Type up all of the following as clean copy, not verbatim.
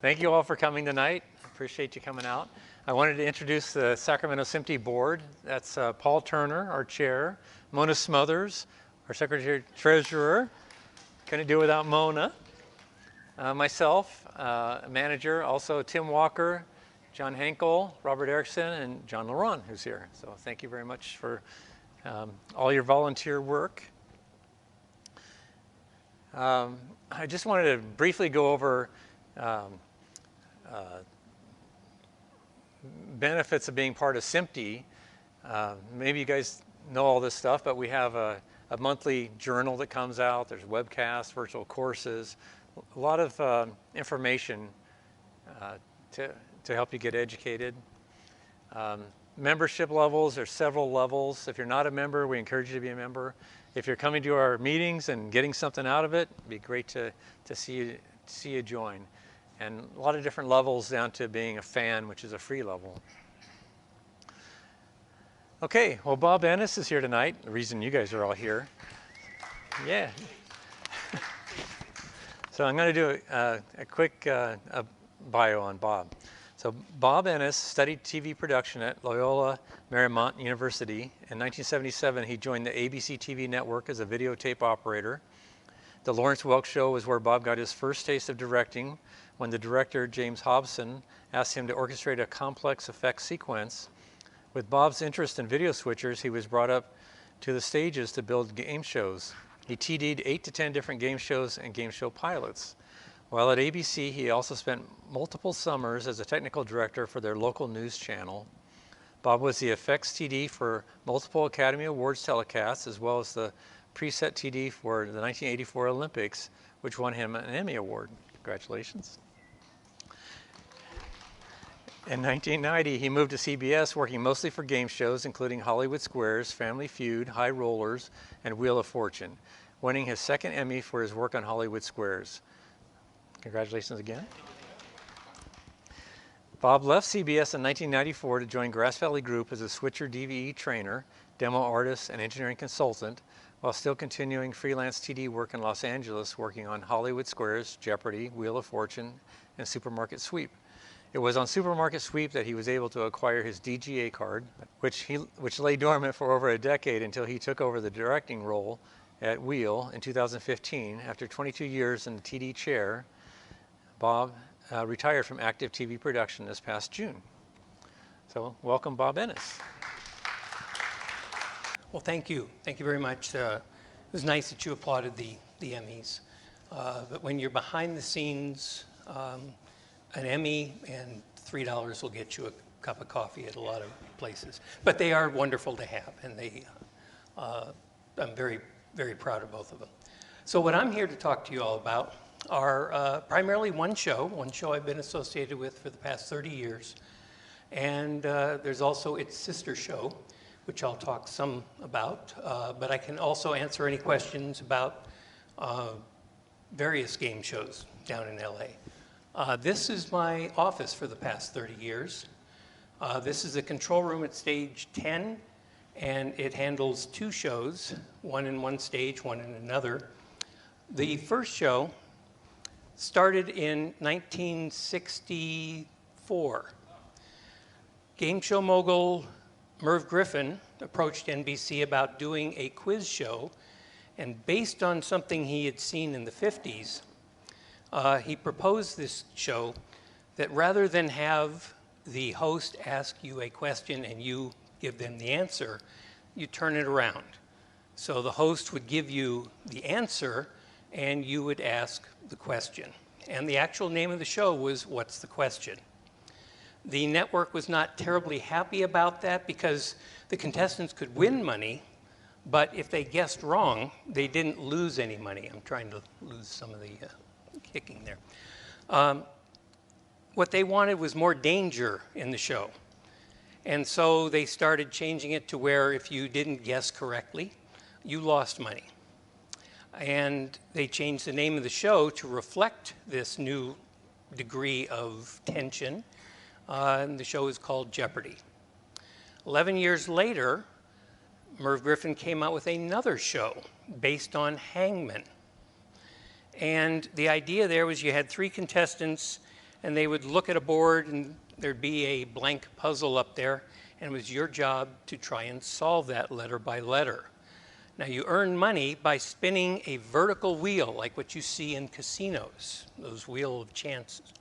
Thank you all for coming tonight. Appreciate you coming out. I wanted to introduce the Sacramento SMPTE board. That's Paul Turner, our chair, Mona Smothers, our secretary treasurer. Couldn't do without Mona. Myself, manager, also Tim Walker, John Henkel, Robert Erickson, and John Laron, who's here. So thank you very much for all your volunteer work. I just wanted to briefly go over benefits of being part of SMPTE. Maybe you guys know all this stuff, but we have a monthly journal that comes out. There's webcasts, virtual courses, a lot of information to help you get educated. Membership levels, there's several levels. If you're not a member, we encourage you to be a member. If you're coming to our meetings and getting something out of it, it'd be great to see you join. And a lot of different levels down to being a fan, which is a free level. Okay, well, Bob Ennis is here tonight, the reason you guys are all here. Yeah. So I'm going to do a quick bio on Bob. So Bob Ennis studied TV production at Loyola Marymount University. In 1977, he joined the ABC TV network as a videotape operator. The Lawrence Welk show was where Bob got his first taste of directing, when the director, James Hobson, asked him to orchestrate a complex effects sequence. With Bob's interest in video switchers, he was brought up to the stages to build game shows. He TD'd 8 to 10 different game shows and game show pilots. While at ABC, he also spent multiple summers as a technical director for their local news channel. Bob was the effects TD for multiple Academy Awards telecasts, as well as the preset TD for the 1984 Olympics, which won him an Emmy Award. Congratulations. In 1990, he moved to CBS, working mostly for game shows, including Hollywood Squares, Family Feud, High Rollers, and Wheel of Fortune, winning his second Emmy for his work on Hollywood Squares. Congratulations again. Bob left CBS in 1994 to join Grass Valley Group as a switcher DVE trainer, demo artist, and engineering consultant, while still continuing freelance TD work in Los Angeles, working on Hollywood Squares, Jeopardy, Wheel of Fortune, and Supermarket Sweep. It was on Supermarket Sweep that he was able to acquire his DGA card, which lay dormant for over a decade until he took over the directing role at Wheel in 2015. After 22 years in the TD chair, Bob retired from active TV production this past June. So welcome, Bob Ennis. Well, thank you. Thank you very much. It was nice that you applauded the Emmys. But when you're behind the scenes, an Emmy and $3 will get you a cup of coffee at a lot of places. But they are wonderful to have, and I'm very, very proud of both of them. So what I'm here to talk to you all about are primarily one show I've been associated with for the past 30 years. And there's also its sister show, which I'll talk some about. But I can also answer any questions about various game shows down in LA. This is my office for the past 30 years. This is a control room at stage 10, and it handles 2 shows, one in one stage, one in another. The first show started in 1964. Game show mogul Merv Griffin approached NBC about doing a quiz show, and based on something he had seen in the 50s, he proposed this show that rather than have the host ask you a question and you give them the answer, you turn it around. So the host would give you the answer and you would ask the question. And the actual name of the show was What's the Question? The network was not terribly happy about that because the contestants could win money, but if they guessed wrong, they didn't lose any money. I'm trying to lose some of the kicking there. What they wanted was more danger in the show. And so they started changing it to where if you didn't guess correctly, you lost money. And they changed the name of the show to reflect this new degree of tension. And the show is called Jeopardy. 11 years later, Merv Griffin came out with another show based on Hangman. And the idea there was you had 3 contestants and they would look at a board and there'd be a blank puzzle up there, and it was your job to try and solve that letter by letter. Now you earn money by spinning a vertical wheel like what you see in casinos, those wheel of chances.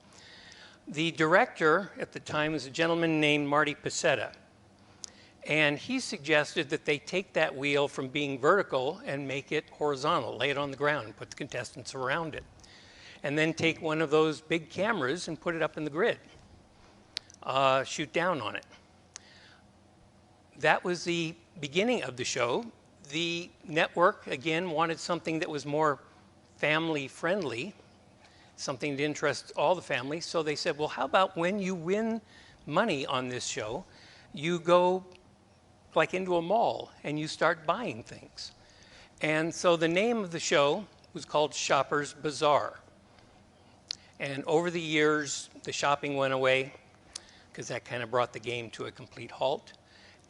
The director at the time was a gentleman named Marty Pacetta. And he suggested that they take that wheel from being vertical and make it horizontal, lay it on the ground, and put the contestants around it. And then take one of those big cameras and put it up in the grid, shoot down on it. That was the beginning of the show. The network, again, wanted something that was more family-friendly, something to interest all the families. So they said, well, how about when you win money on this show, you go like into a mall and you start buying things. And so the name of the show was called Shopper's Bazaar. And over the years, the shopping went away because that kind of brought the game to a complete halt.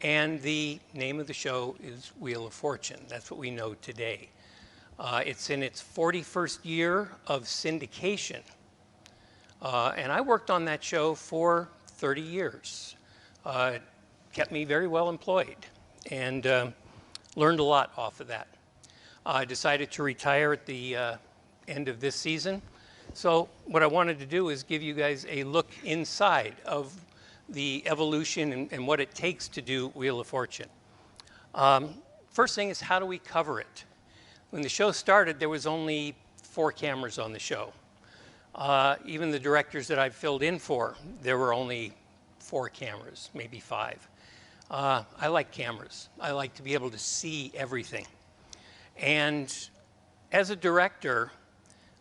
And the name of the show is Wheel of Fortune. That's what we know today. It's in its 41st year of syndication. And I worked on that show for 30 years. Kept me very well employed and learned a lot off of that. I decided to retire at the end of this season. So what I wanted to do is give you guys a look inside of the evolution and what it takes to do Wheel of Fortune. First thing is, how do we cover it? When the show started, there was only 4 cameras on the show. Even the directors that I filled in for, there were only 4 cameras, maybe 5. I like cameras. I like to be able to see everything. And as a director,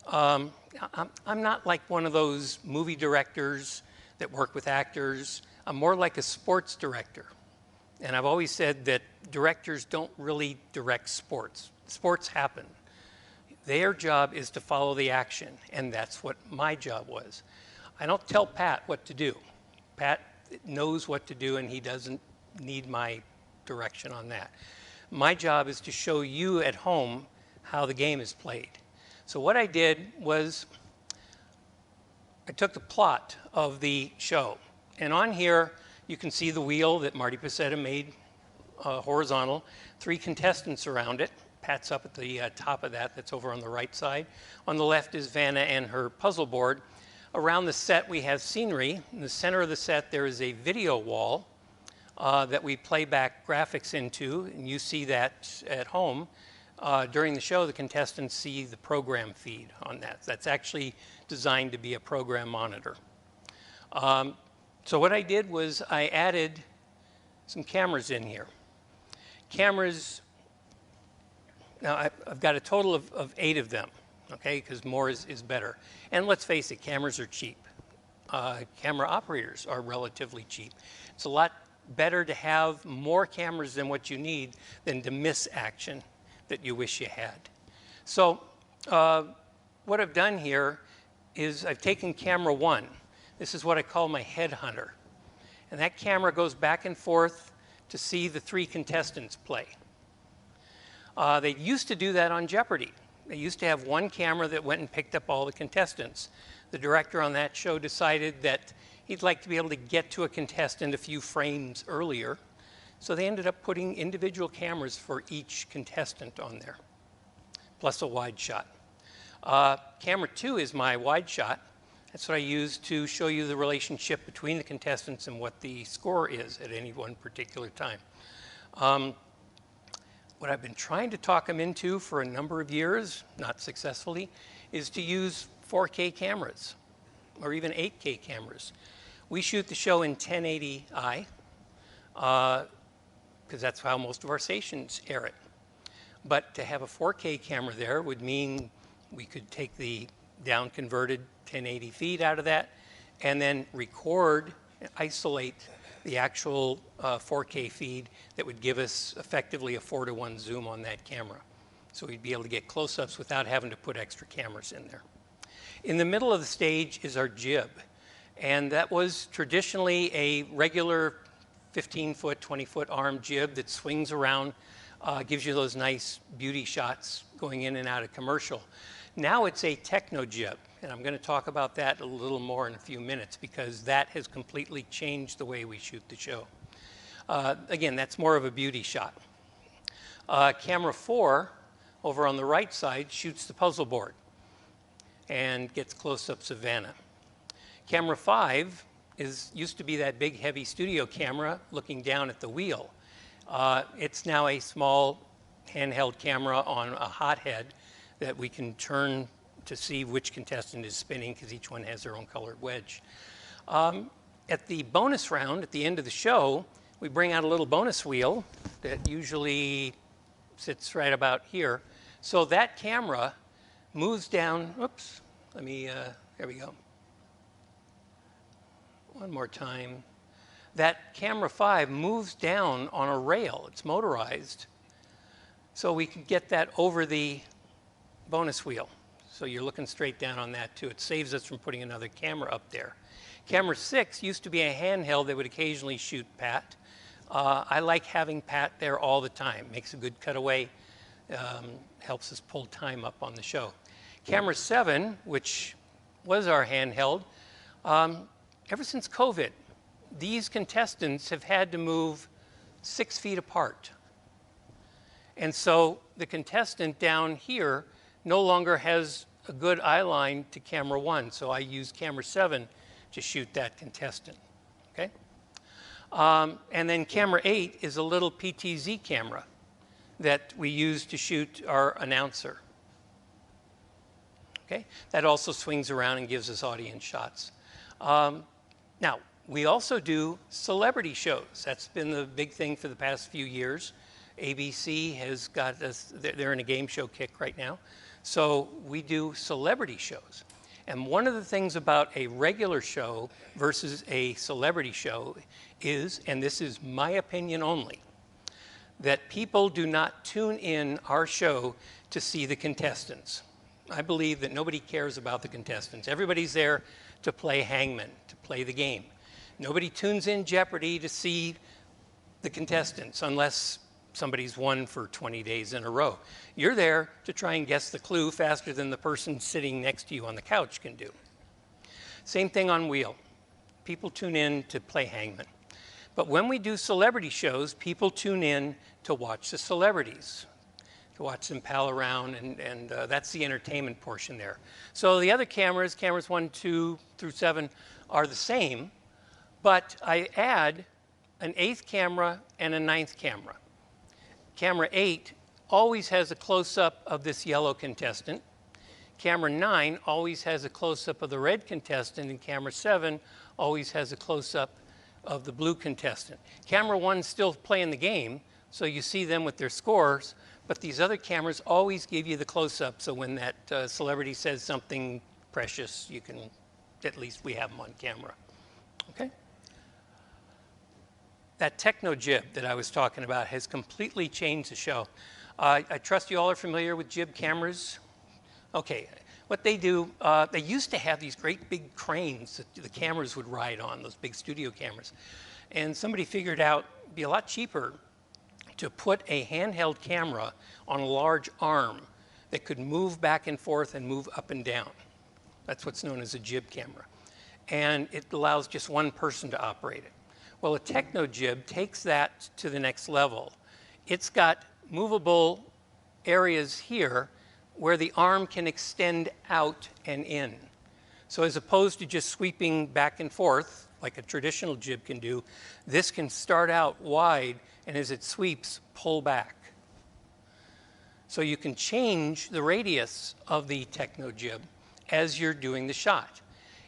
I'm not like one of those movie directors that work with actors. I'm more like a sports director. And I've always said that directors don't really direct sports. Sports happen. Their job is to follow the action, and that's what my job was. I don't tell Pat what to do. Pat knows what to do, and he doesn't need my direction on that. My job is to show you at home how the game is played. So what I did was I took the plot of the show, and on here you can see the wheel that Marty Pacetta made horizontal, 3 contestants around it. Pat's up at the top of that. That's over on the right side. On the left is Vanna and her puzzle board. Around the set we have scenery. In the center of the set there is a video wall that we play back graphics into, and you see that at home. During the show, the contestants see the program feed on that. That's actually designed to be a program monitor. So what I did was I added some cameras in here. Cameras, now I've got a total of 8 of them, okay, because more is better. And let's face it, cameras are cheap. Camera operators are relatively cheap. It's a lot better to have more cameras than what you need than to miss action that you wish you had. So what I've done here is I've taken camera 1. This is what I call my headhunter. And that camera goes back and forth to see the 3 contestants play. They used to do that on Jeopardy. They used to have one camera that went and picked up all the contestants. The director on that show decided that he'd like to be able to get to a contestant a few frames earlier. So they ended up putting individual cameras for each contestant on there, plus a wide shot. Camera 2 is my wide shot. That's what I use to show you the relationship between the contestants and what the score is at any one particular time. What I've been trying to talk them into for a number of years, not successfully, is to use 4K cameras or even 8K cameras. We shoot the show in 1080i because that's how most of our stations air it. But to have a 4K camera there would mean we could take the down converted 1080 feed out of that and then record and isolate the actual 4K feed that would give us effectively a 4:1 zoom on that camera. So we'd be able to get close-ups without having to put extra cameras in there. In the middle of the stage is our jib. And that was traditionally a regular 15-foot, 20-foot arm jib that swings around, gives you those nice beauty shots going in and out of commercial. Now it's a techno jib. And I'm going to talk about that a little more in a few minutes because that has completely changed the way we shoot the show. Again, that's more of a beauty shot. Camera 4, over on the right side, shoots the puzzle board and gets close-ups of Vanna. Camera 5 used to be that big, heavy studio camera looking down at the wheel. It's now a small handheld camera on a hothead that we can turn to see which contestant is spinning because each one has their own colored wedge. At the bonus round, at the end of the show, we bring out a little bonus wheel that usually sits right about here. So that camera moves down, oops, there we go. One more time. That camera 5 moves down on a rail. It's motorized. So we can get that over the bonus wheel. So you're looking straight down on that too. It saves us from putting another camera up there. Camera 6 used to be a handheld that would occasionally shoot Pat. I like having Pat there all the time. Makes a good cutaway, helps us pull time up on the show. Camera 7, which was our handheld, ever since COVID, these contestants have had to move 6 feet apart. And so the contestant down here no longer has a good eye line to camera 1. So I use camera 7 to shoot that contestant, okay? And then camera 8 is a little PTZ camera that we use to shoot our announcer, okay? That also swings around and gives us audience shots. Now, we also do celebrity shows. That's been the big thing for the past few years. ABC has got us, they're in a game show kick right now. So we do celebrity shows. And one of the things about a regular show versus a celebrity show is, and this is my opinion only, that people do not tune in our show to see the contestants. I believe that nobody cares about the contestants. Everybody's there to play hangman, to play the game. Nobody tunes in Jeopardy to see the contestants unless somebody's won for 20 days in a row. You're there to try and guess the clue faster than the person sitting next to you on the couch can do. Same thing on wheel. People tune in to play hangman. But when we do celebrity shows, people tune in to watch the celebrities, to watch them pal around, and that's the entertainment portion there. So the other cameras 1, 2 through 7, are the same, but I add an 8th camera and a 9th camera. Camera 8 always has a close-up of this yellow contestant. Camera 9 always has a close-up of the red contestant, and camera 7 always has a close-up of the blue contestant. Camera 1's still playing the game, so you see them with their scores, but these other cameras always give you the close-up, so when that celebrity says something precious, you can, at least we have them on camera, okay? That techno jib that I was talking about has completely changed the show. I trust you all are familiar with jib cameras. Okay, what they do, they used to have these great big cranes that the cameras would ride on, those big studio cameras. And somebody figured out it'd be a lot cheaper to put a handheld camera on a large arm that could move back and forth and move up and down. That's what's known as a jib camera. And it allows just one person to operate it. Well, a techno jib takes that to the next level. It's got movable areas here where the arm can extend out and in. So as opposed to just sweeping back and forth, like a traditional jib can do, this can start out wide, and as it sweeps, pull back. So you can change the radius of the techno jib as you're doing the shot.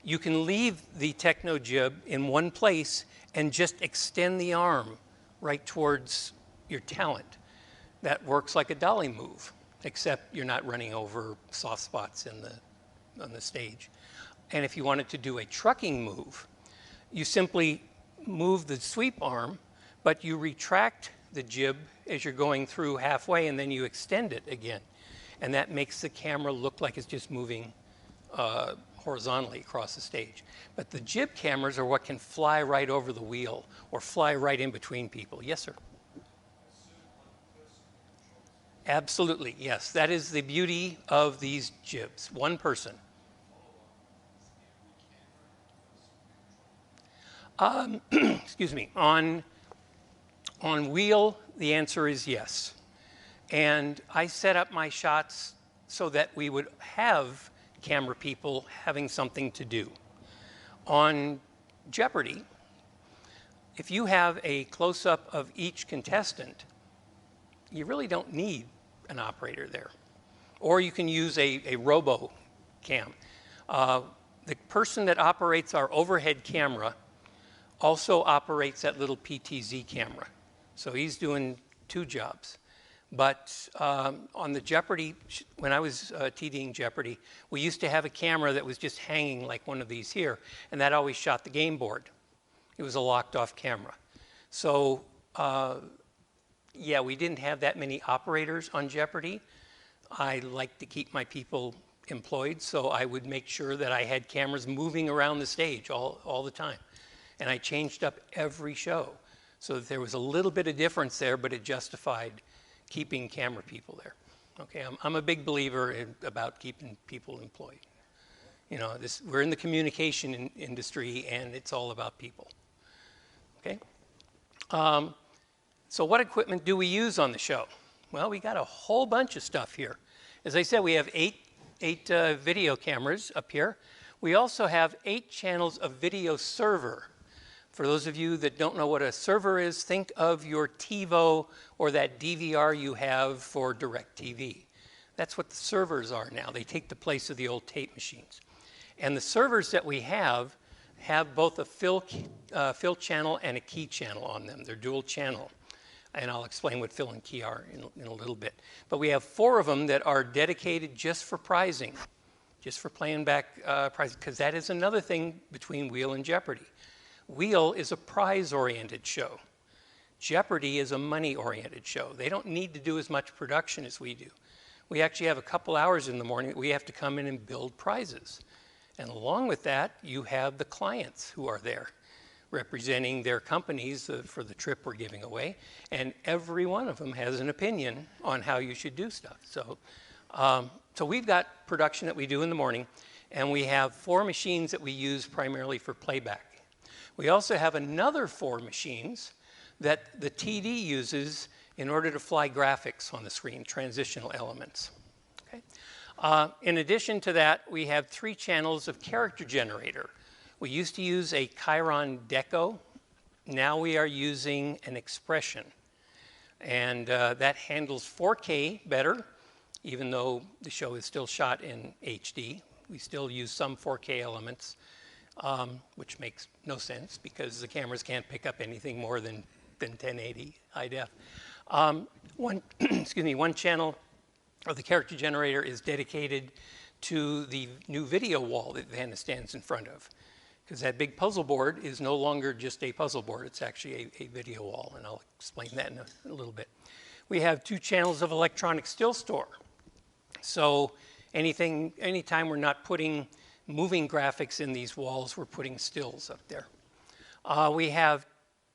You can leave the techno jib in one place and just extend the arm right towards your talent. That works like a dolly move, except you're not running over soft spots on the stage. And if you wanted to do a trucking move, you simply move the sweep arm, but you retract the jib as you're going through halfway, and then you extend it again. And that makes the camera look like it's just moving horizontally across the stage. But the jib cameras are what can fly right over the wheel or fly right in between people. Yes, sir? Absolutely, yes. That is the beauty of these jibs. One person. Excuse me. On wheel, the answer is yes. And I set up my shots so that we would have camera people having something to do. On Jeopardy, if you have a close-up of each contestant, you really don't need an operator there. Or you can use a robo cam. The person that operates our overhead camera also operates that little PTZ camera. So he's doing two jobs. But on the Jeopardy, when I was TD'ing Jeopardy, we used to have a camera that was just hanging like one of these here, and that always shot the game board. It was a locked off camera. So yeah, we didn't have that many operators on Jeopardy. I like to keep my people employed, so I would make sure that I had cameras moving around the stage all the time. And I changed up every show so that there was a little bit of difference there, but it justified keeping camera people there. Okay, I'm a big believer about keeping people employed. You know, we're in the communication industry, and it's all about people. Okay. So what equipment do we use on the show? Well, we got a whole bunch of stuff here. As I said, we have eight video cameras up here. We also have 8 channels of video server. For those of you that don't know what a server is, think of your TiVo or that DVR you have for DirecTV. That's what the servers are now. They take the place of the old tape machines. And the servers that we have both a fill channel and a key channel on them. They're dual channel. And I'll explain what fill and key are in a little bit. But we have 4 of them that are dedicated just for prizing, just for playing back prizes, because that is another thing between Wheel and Jeopardy. Wheel is a prize-oriented show. Jeopardy is a money-oriented show. They don't need to do as much production as we do. We actually have a couple hours in the morning that we have to come in and build prizes. And along with that, you have the clients who are there, representing their companies for the trip we're giving away. And every one of them has an opinion on how you should do stuff. So, so we've got production that we do in the morning, and we have 4 machines that we use primarily for playback. We also have another 4 machines that the TD uses in order to fly graphics on the screen, transitional elements. Okay? In addition to that, we have 3 channels of character generator. We used to use a Chiron Deco. Now we are using an Expression. And that handles 4K better, even though the show is still shot in HD. We still use some 4K elements, which makes no sense because the cameras can't pick up anything more than 1080 high def. One channel of the character generator is dedicated to the new video wall that Vanna stands in front of. Because that big puzzle board is no longer just a puzzle board, it's actually a video wall, and I'll explain that in a little bit. We have 2 channels of electronic still store. So anytime we're not putting moving graphics in these walls, we're putting stills up there. We have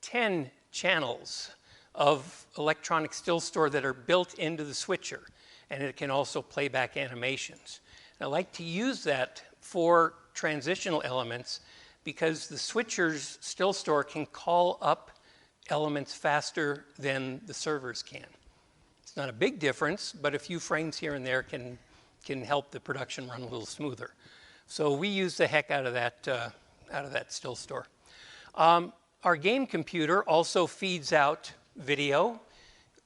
10 channels of electronic still store that are built into the switcher, and it can also play back animations. And I like to use that for transitional elements because the switcher's still store can call up elements faster than the servers can. It's not a big difference, but a few frames here and there can help the production run a little smoother. So we use the heck out of that still store. Our game computer also feeds out video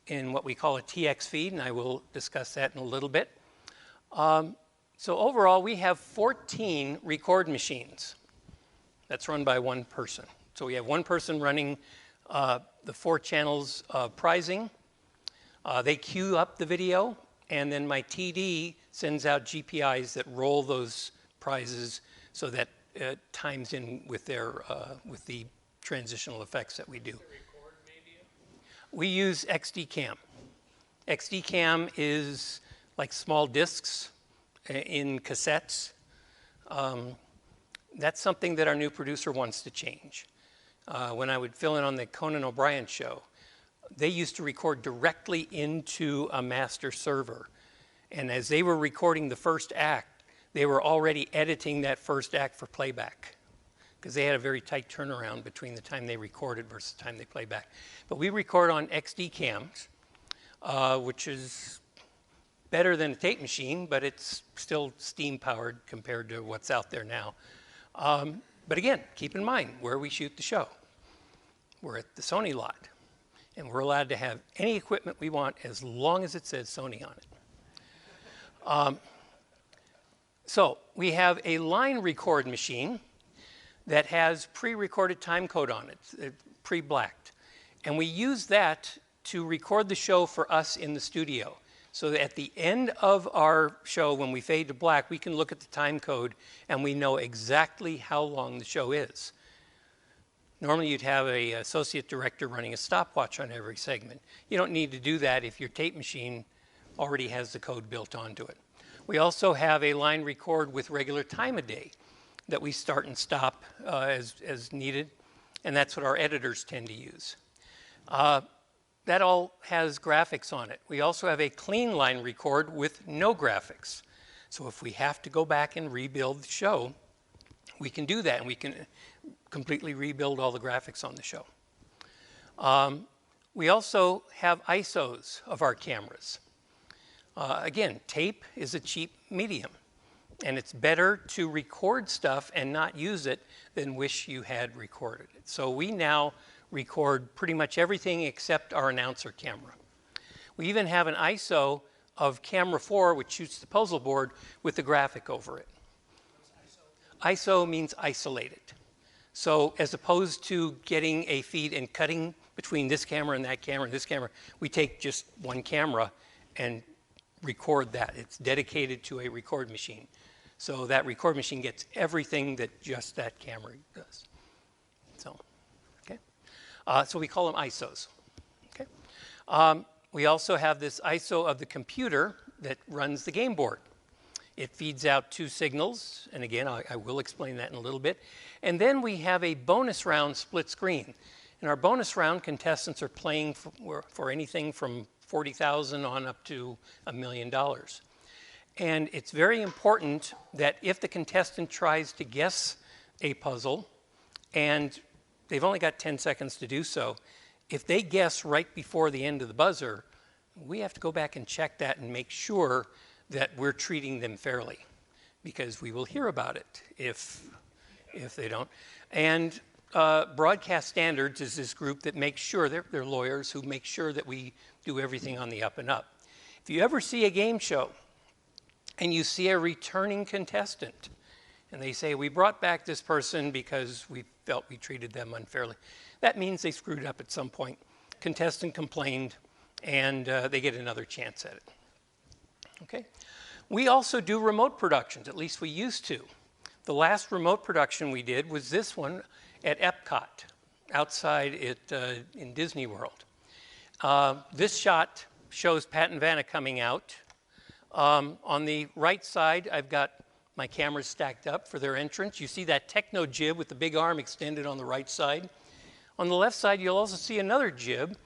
in what we call a TX feed, and I will discuss that in a little bit. So overall, we have 14 record machines. That's run by one person. So we have one person running the 4 channels of prizing. They queue up the video, and then my TD sends out GPIs that roll those prizes so that it times in with with the transitional effects that we do. We use XD Cam. XD Cam is like small discs in cassettes. That's something that our new producer wants to change. When I would fill in on the Conan O'Brien show, they used to record directly into a master server. And as they were recording the first act, they were already editing that first act for playback. because they had a very tight turnaround between the time they recorded versus the time they play back. But we record on XD cams, which is better than a tape machine, but it's still steam powered compared to what's out there now. But again, keep in mind where we shoot the show. We're at the Sony lot, and we're allowed to have any equipment we want as long as it says Sony on it. So we have a line record machine that has pre-recorded time code on it, pre-blacked. And we use that to record the show for us in the studio. So that at the end of our show, when we fade to black, we can look at the time code and we know exactly how long the show is. Normally you'd have an associate director running a stopwatch on every segment. You don't need to do that if your tape machine already has the code built onto it. We also have a line record with regular time of day that we start and stop as needed, and that's what our editors tend to use. That all has graphics on it. We also have a clean line record with no graphics. So if we have to go back and rebuild the show, we can do that, and we can completely rebuild all the graphics on the show. We also have ISOs of our cameras. Again, tape is a cheap medium, and it's better to record stuff and not use it than wish you had recorded it. So we now record pretty much everything except our announcer camera. We even have an ISO of camera 4, which shoots the puzzle board with the graphic over it. ISO means isolated. So as opposed to getting a feed and cutting between this camera and that camera and this camera, we take just one camera and record that. It's dedicated to a record machine. So that record machine gets everything that just that camera does. So, okay. So we call them ISOs. Okay. We also have this ISO of the computer that runs the game board. It feeds out 2 signals, and again, I will explain that in a little bit. And then we have a bonus round split screen. In our bonus round, contestants are playing for anything from $40,000 on up to $1 million. And it's very important that if the contestant tries to guess a puzzle, and they've only got 10 seconds to do so, if they guess right before the end of the buzzer, we have to go back and check that and make sure that we're treating them fairly, because we will hear about it if they don't. And Broadcast Standards is this group that makes sure, they're lawyers who make sure that we do everything on the up and up. If you ever see a game show and you see a returning contestant and they say, we brought back this person because we felt we treated them unfairly, that means they screwed up at some point. Contestant complained, and they get another chance at it. Okay. We also do remote productions, at least we used to. The last remote production we did was this one at Epcot, outside in Disney World. This shot shows Pat and Vanna coming out. On the right side, I've got my cameras stacked up for their entrance. You see that techno jib with the big arm extended on the right side. On the left side, you'll also see another jib,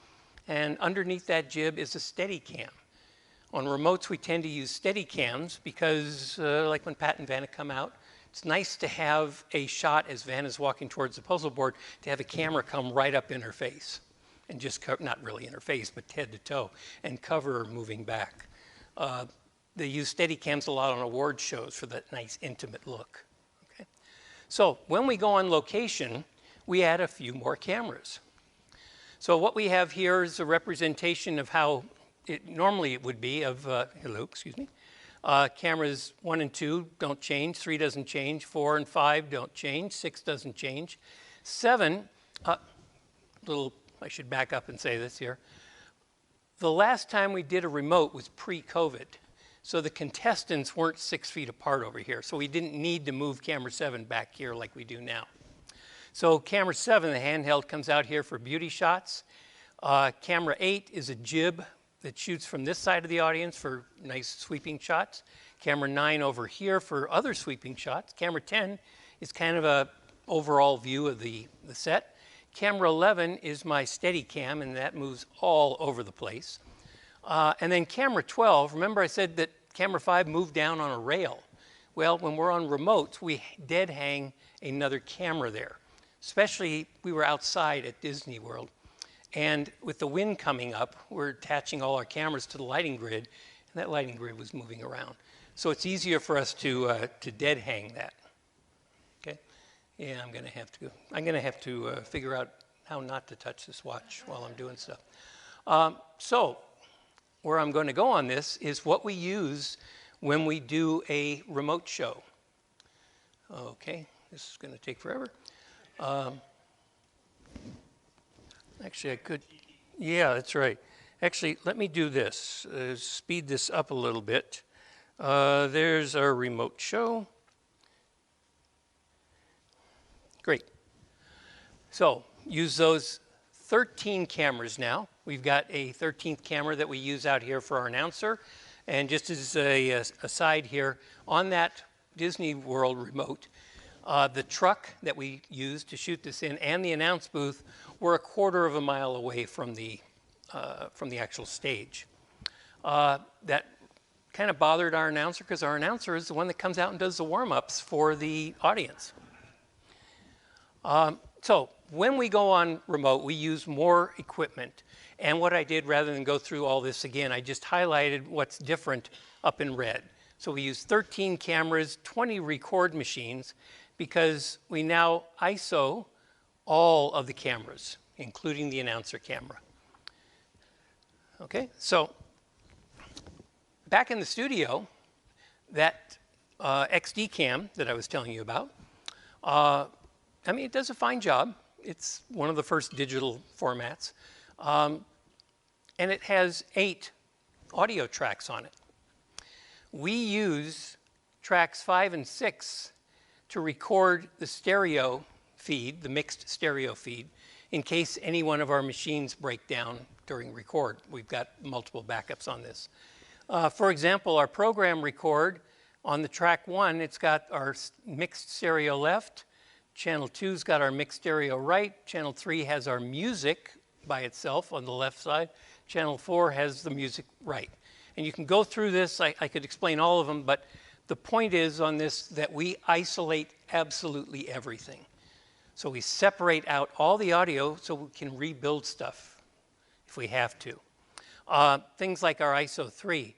and underneath that jib is a Steadicam. On remotes, we tend to use Steadicams because, like when Pat and Vanna come out, it's nice to have a shot as Vanna's walking towards the puzzle board, to have a camera come right up in her face and just not really in her face, but head to toe, and cover her moving back. They use Steadicams a lot on award shows for that nice intimate look. Okay? So when we go on location, we add a few more cameras. So what we have here is a representation of how normally it would be of, cameras 1 and 2 don't change, 3 doesn't change, 4 and 5 don't change, 6 doesn't change. 7, I should back up and say this here. The last time we did a remote was pre-COVID. So the contestants weren't 6 feet apart over here. So we didn't need to move camera 7 back here like we do now. So camera 7, the handheld, comes out here for beauty shots. Camera 8 is a jib that shoots from this side of the audience for nice sweeping shots. Camera 9 over here for other sweeping shots. Camera 10 is kind of a overall view of the set. Camera 11 is my Steadicam, and that moves all over the place. And then camera 12, remember I said that camera 5 moved down on a rail. Well, when we're on remotes, we dead hang another camera there. Especially, we were outside at Disney World. And with the wind coming up, we're attaching all our cameras to the lighting grid, and that lighting grid was moving around. So it's easier for us to dead hang that. Okay? Yeah, I'm gonna have to figure out how not to touch this watch while I'm doing stuff. So where I'm going to go on this is what we use when we do a remote show. Okay, this is going to take forever. Actually, I could, yeah, that's right. Actually, let me do this, speed this up a little bit. There's our remote show. Great. So, use those 13 cameras now. We've got a 13th camera that we use out here for our announcer. And just as a aside here, on that Disney World remote, the truck that we used to shoot this in and the announce booth were a quarter of a mile away from the actual stage. That kind of bothered our announcer because our announcer is the one that comes out and does the warm-ups for the audience. So when we go on remote, we use more equipment. And what I did, rather than go through all this again, I just highlighted what's different up in red. So we use 13 cameras, 20 record machines, because we now ISO all of the cameras, including the announcer camera. Okay, so back in the studio, that XD cam that I was telling you about, I mean, it does a fine job. It's one of the first digital formats. And it has 8 audio tracks on it. We use tracks 5 and 6 to record the stereo feed, the mixed stereo feed, in case any one of our machines break down during record. We've got multiple backups on this. For example, our program record on the track 1, it's got our mixed stereo left. Channel 2's got our mixed stereo right. Channel 3 has our music by itself on the left side. Channel 4 has the music right. And you can go through this. I could explain all of them, but the point is on this that we isolate absolutely everything. So we separate out all the audio so we can rebuild stuff if we have to. Things like our ISO 3,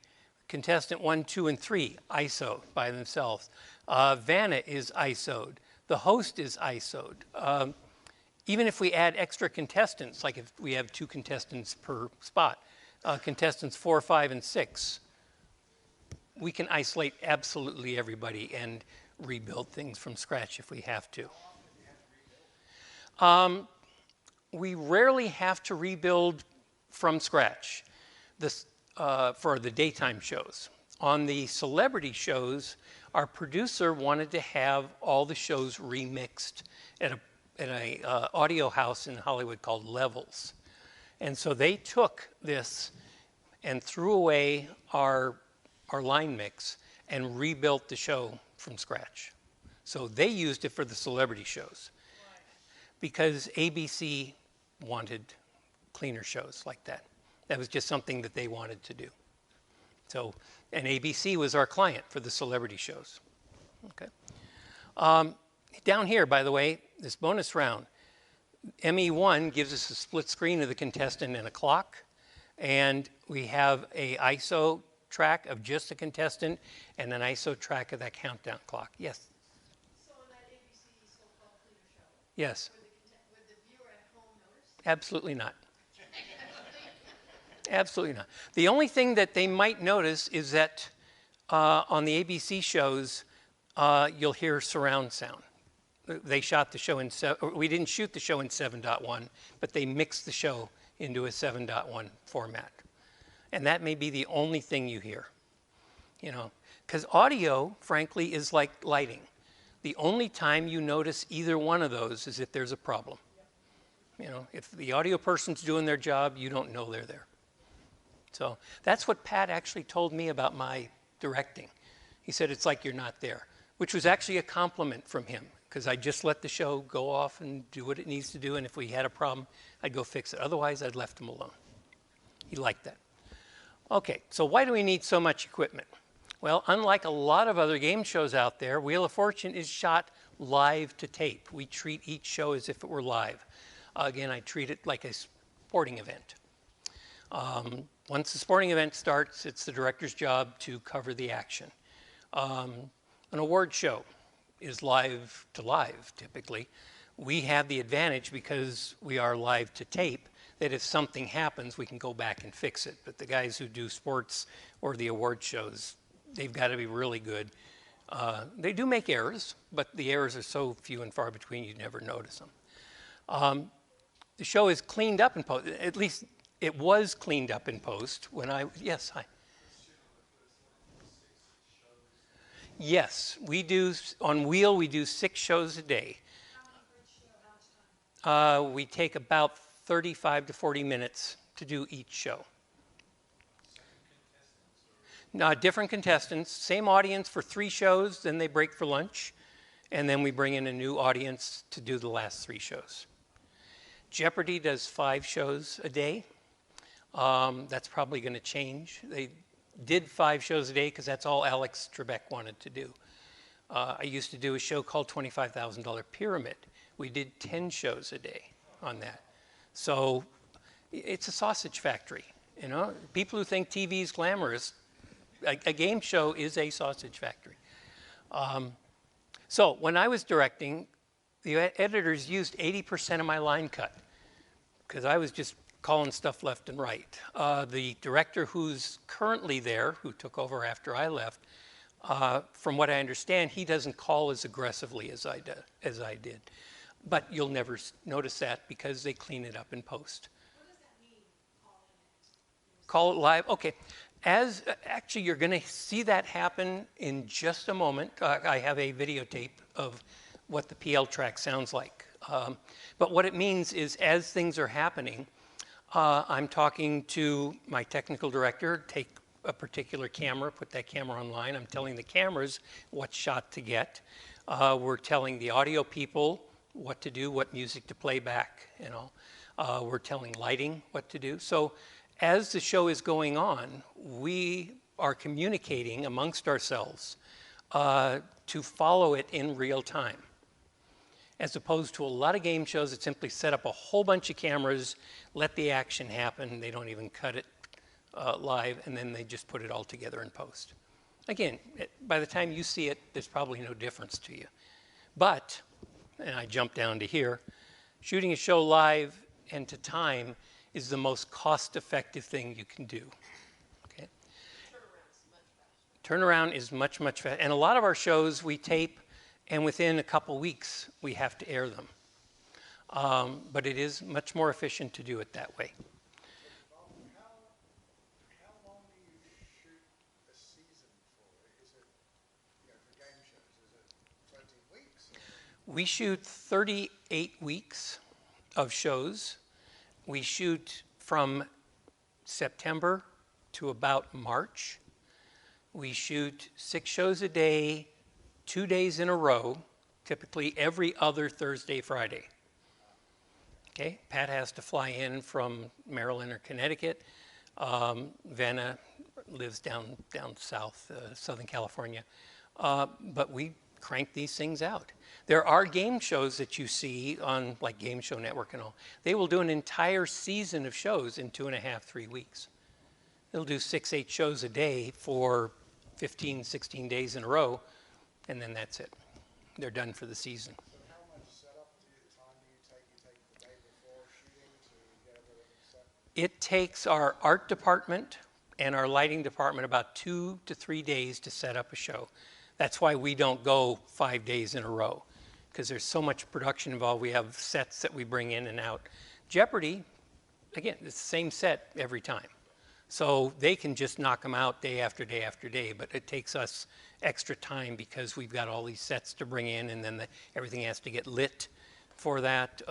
contestant 1, 2, and 3, ISO by themselves. Vanna is ISO'd. The host is ISO'd. Even if we add extra contestants, like if we have 2 contestants per spot, contestants 4, 5, and 6, we can isolate absolutely everybody and rebuild things from scratch if we have to. We rarely have to rebuild from scratch for the daytime shows. On the celebrity shows, our producer wanted to have all the shows remixed at an audio house in Hollywood called Levels. And so they took this and threw away our line mix and rebuilt the show from scratch. So they used it for the celebrity shows. Why? Because ABC wanted cleaner shows like that. That was just something that they wanted to do. So, and ABC was our client for the celebrity shows. Okay. Down here, by the way, this bonus round, Emmy 1 gives us a split screen of the contestant and a clock, and we have a ISO track of just the contestant and an ISO track of that countdown clock. Yes? So on that ABC so-called cleaner show, yes. would the viewer at home notice? Absolutely not. Absolutely not. The only thing that they might notice is that on the ABC shows, you'll hear surround sound. They shot the show in, we didn't shoot the show in 7.1, but they mixed the show into a 7.1 format. And that may be the only thing you hear, you know, because audio, frankly, is like lighting. The only time you notice either one of those is if there's a problem. You know, if the audio person's doing their job, you don't know they're there. So that's what Pat actually told me about my directing. He said, it's like you're not there, which was actually a compliment from him, because I just let the show go off and do what it needs to do, and if we had a problem, I'd go fix it. Otherwise, I'd left him alone. He liked that. Okay, so why do we need so much equipment? Well, unlike a lot of other game shows out there, Wheel of Fortune is shot live to tape. We treat each show as if it were live. Again, I treat it like a sporting event. Once the sporting event starts, it's the director's job to cover the action. An award show is live to live, typically. We have the advantage because we are live to tape that if something happens, we can go back and fix it. But the guys who do sports or the award shows, they've got to be really good. They do make errors, but the errors are so few and far between you never notice them. The show is cleaned up in post. At least it was cleaned up in post when yes, hi. Yes, we do, on Wheel, we do 6 shows a day. We take about 35 to 40 minutes to do each show. No, different contestants, same audience for 3 shows, then they break for lunch, and then we bring in a new audience to do the last 3 shows. Jeopardy does 5 shows a day. That's probably going to change. They did 5 shows a day because that's all Alex Trebek wanted to do. I used to do a show called $25,000 Pyramid. We did 10 shows a day on that. So it's a sausage factory, you know. People who think TV is glamorous, a game show is a sausage factory. So when I was directing, the editors used 80% of my line cut because I was just calling stuff left and right. The director who's currently there, who took over after I left, from what I understand, he doesn't call as aggressively as I did. But you'll never notice that because they clean it up in post. What does that mean, calling it? Call it live, okay. Actually, you're gonna see that happen in just a moment. I have a videotape of what the PL track sounds like. But what it means is as things are happening, I'm talking to my technical director, take a particular camera, put that camera online. I'm telling the cameras what shot to get. We're telling the audio people what to do, what music to play back, you know. We're telling lighting what to do. So as the show is going on, we are communicating amongst ourselves to follow it in real time. As opposed to a lot of game shows that simply set up a whole bunch of cameras, let the action happen, they don't even cut it live, and then they just put it all together in post. Again, by the time you see it, there's probably no difference to you. But, and I jump down to here, shooting a show live and to time is the most cost-effective thing you can do. Okay? Turnaround is much, much faster. And a lot of our shows we tape, and within a couple weeks, we have to air them. But it is much more efficient to do it that way. How long do you shoot a season for? Is it, you know, for game shows, is it 20 weeks? Or? We shoot 38 weeks of shows. We shoot from September to about March. We shoot 6 shows a day, 2 days in a row, typically every other Thursday, Friday. Okay, Pat has to fly in from Maryland or Connecticut. Vanna lives down south, Southern California. But we crank these things out. There are game shows that you see on like Game Show Network and all. They will do an entire season of shows in 2.5, 3 weeks. They'll do 6, 8 shows a day for 15, 16 days in a row, and then that's it. They're done for the season. So how much setup time do you take? You take the day before shooting to get everything set? It takes our art department and our lighting department about 2 to 3 days to set up a show. That's why we don't go 5 days in a row, because there's so much production involved. We have sets that we bring in and out. Jeopardy, again, it's the same set every time. So they can just knock them out day after day after day, but it takes us extra time because we've got all these sets to bring in, and then everything has to get lit for that.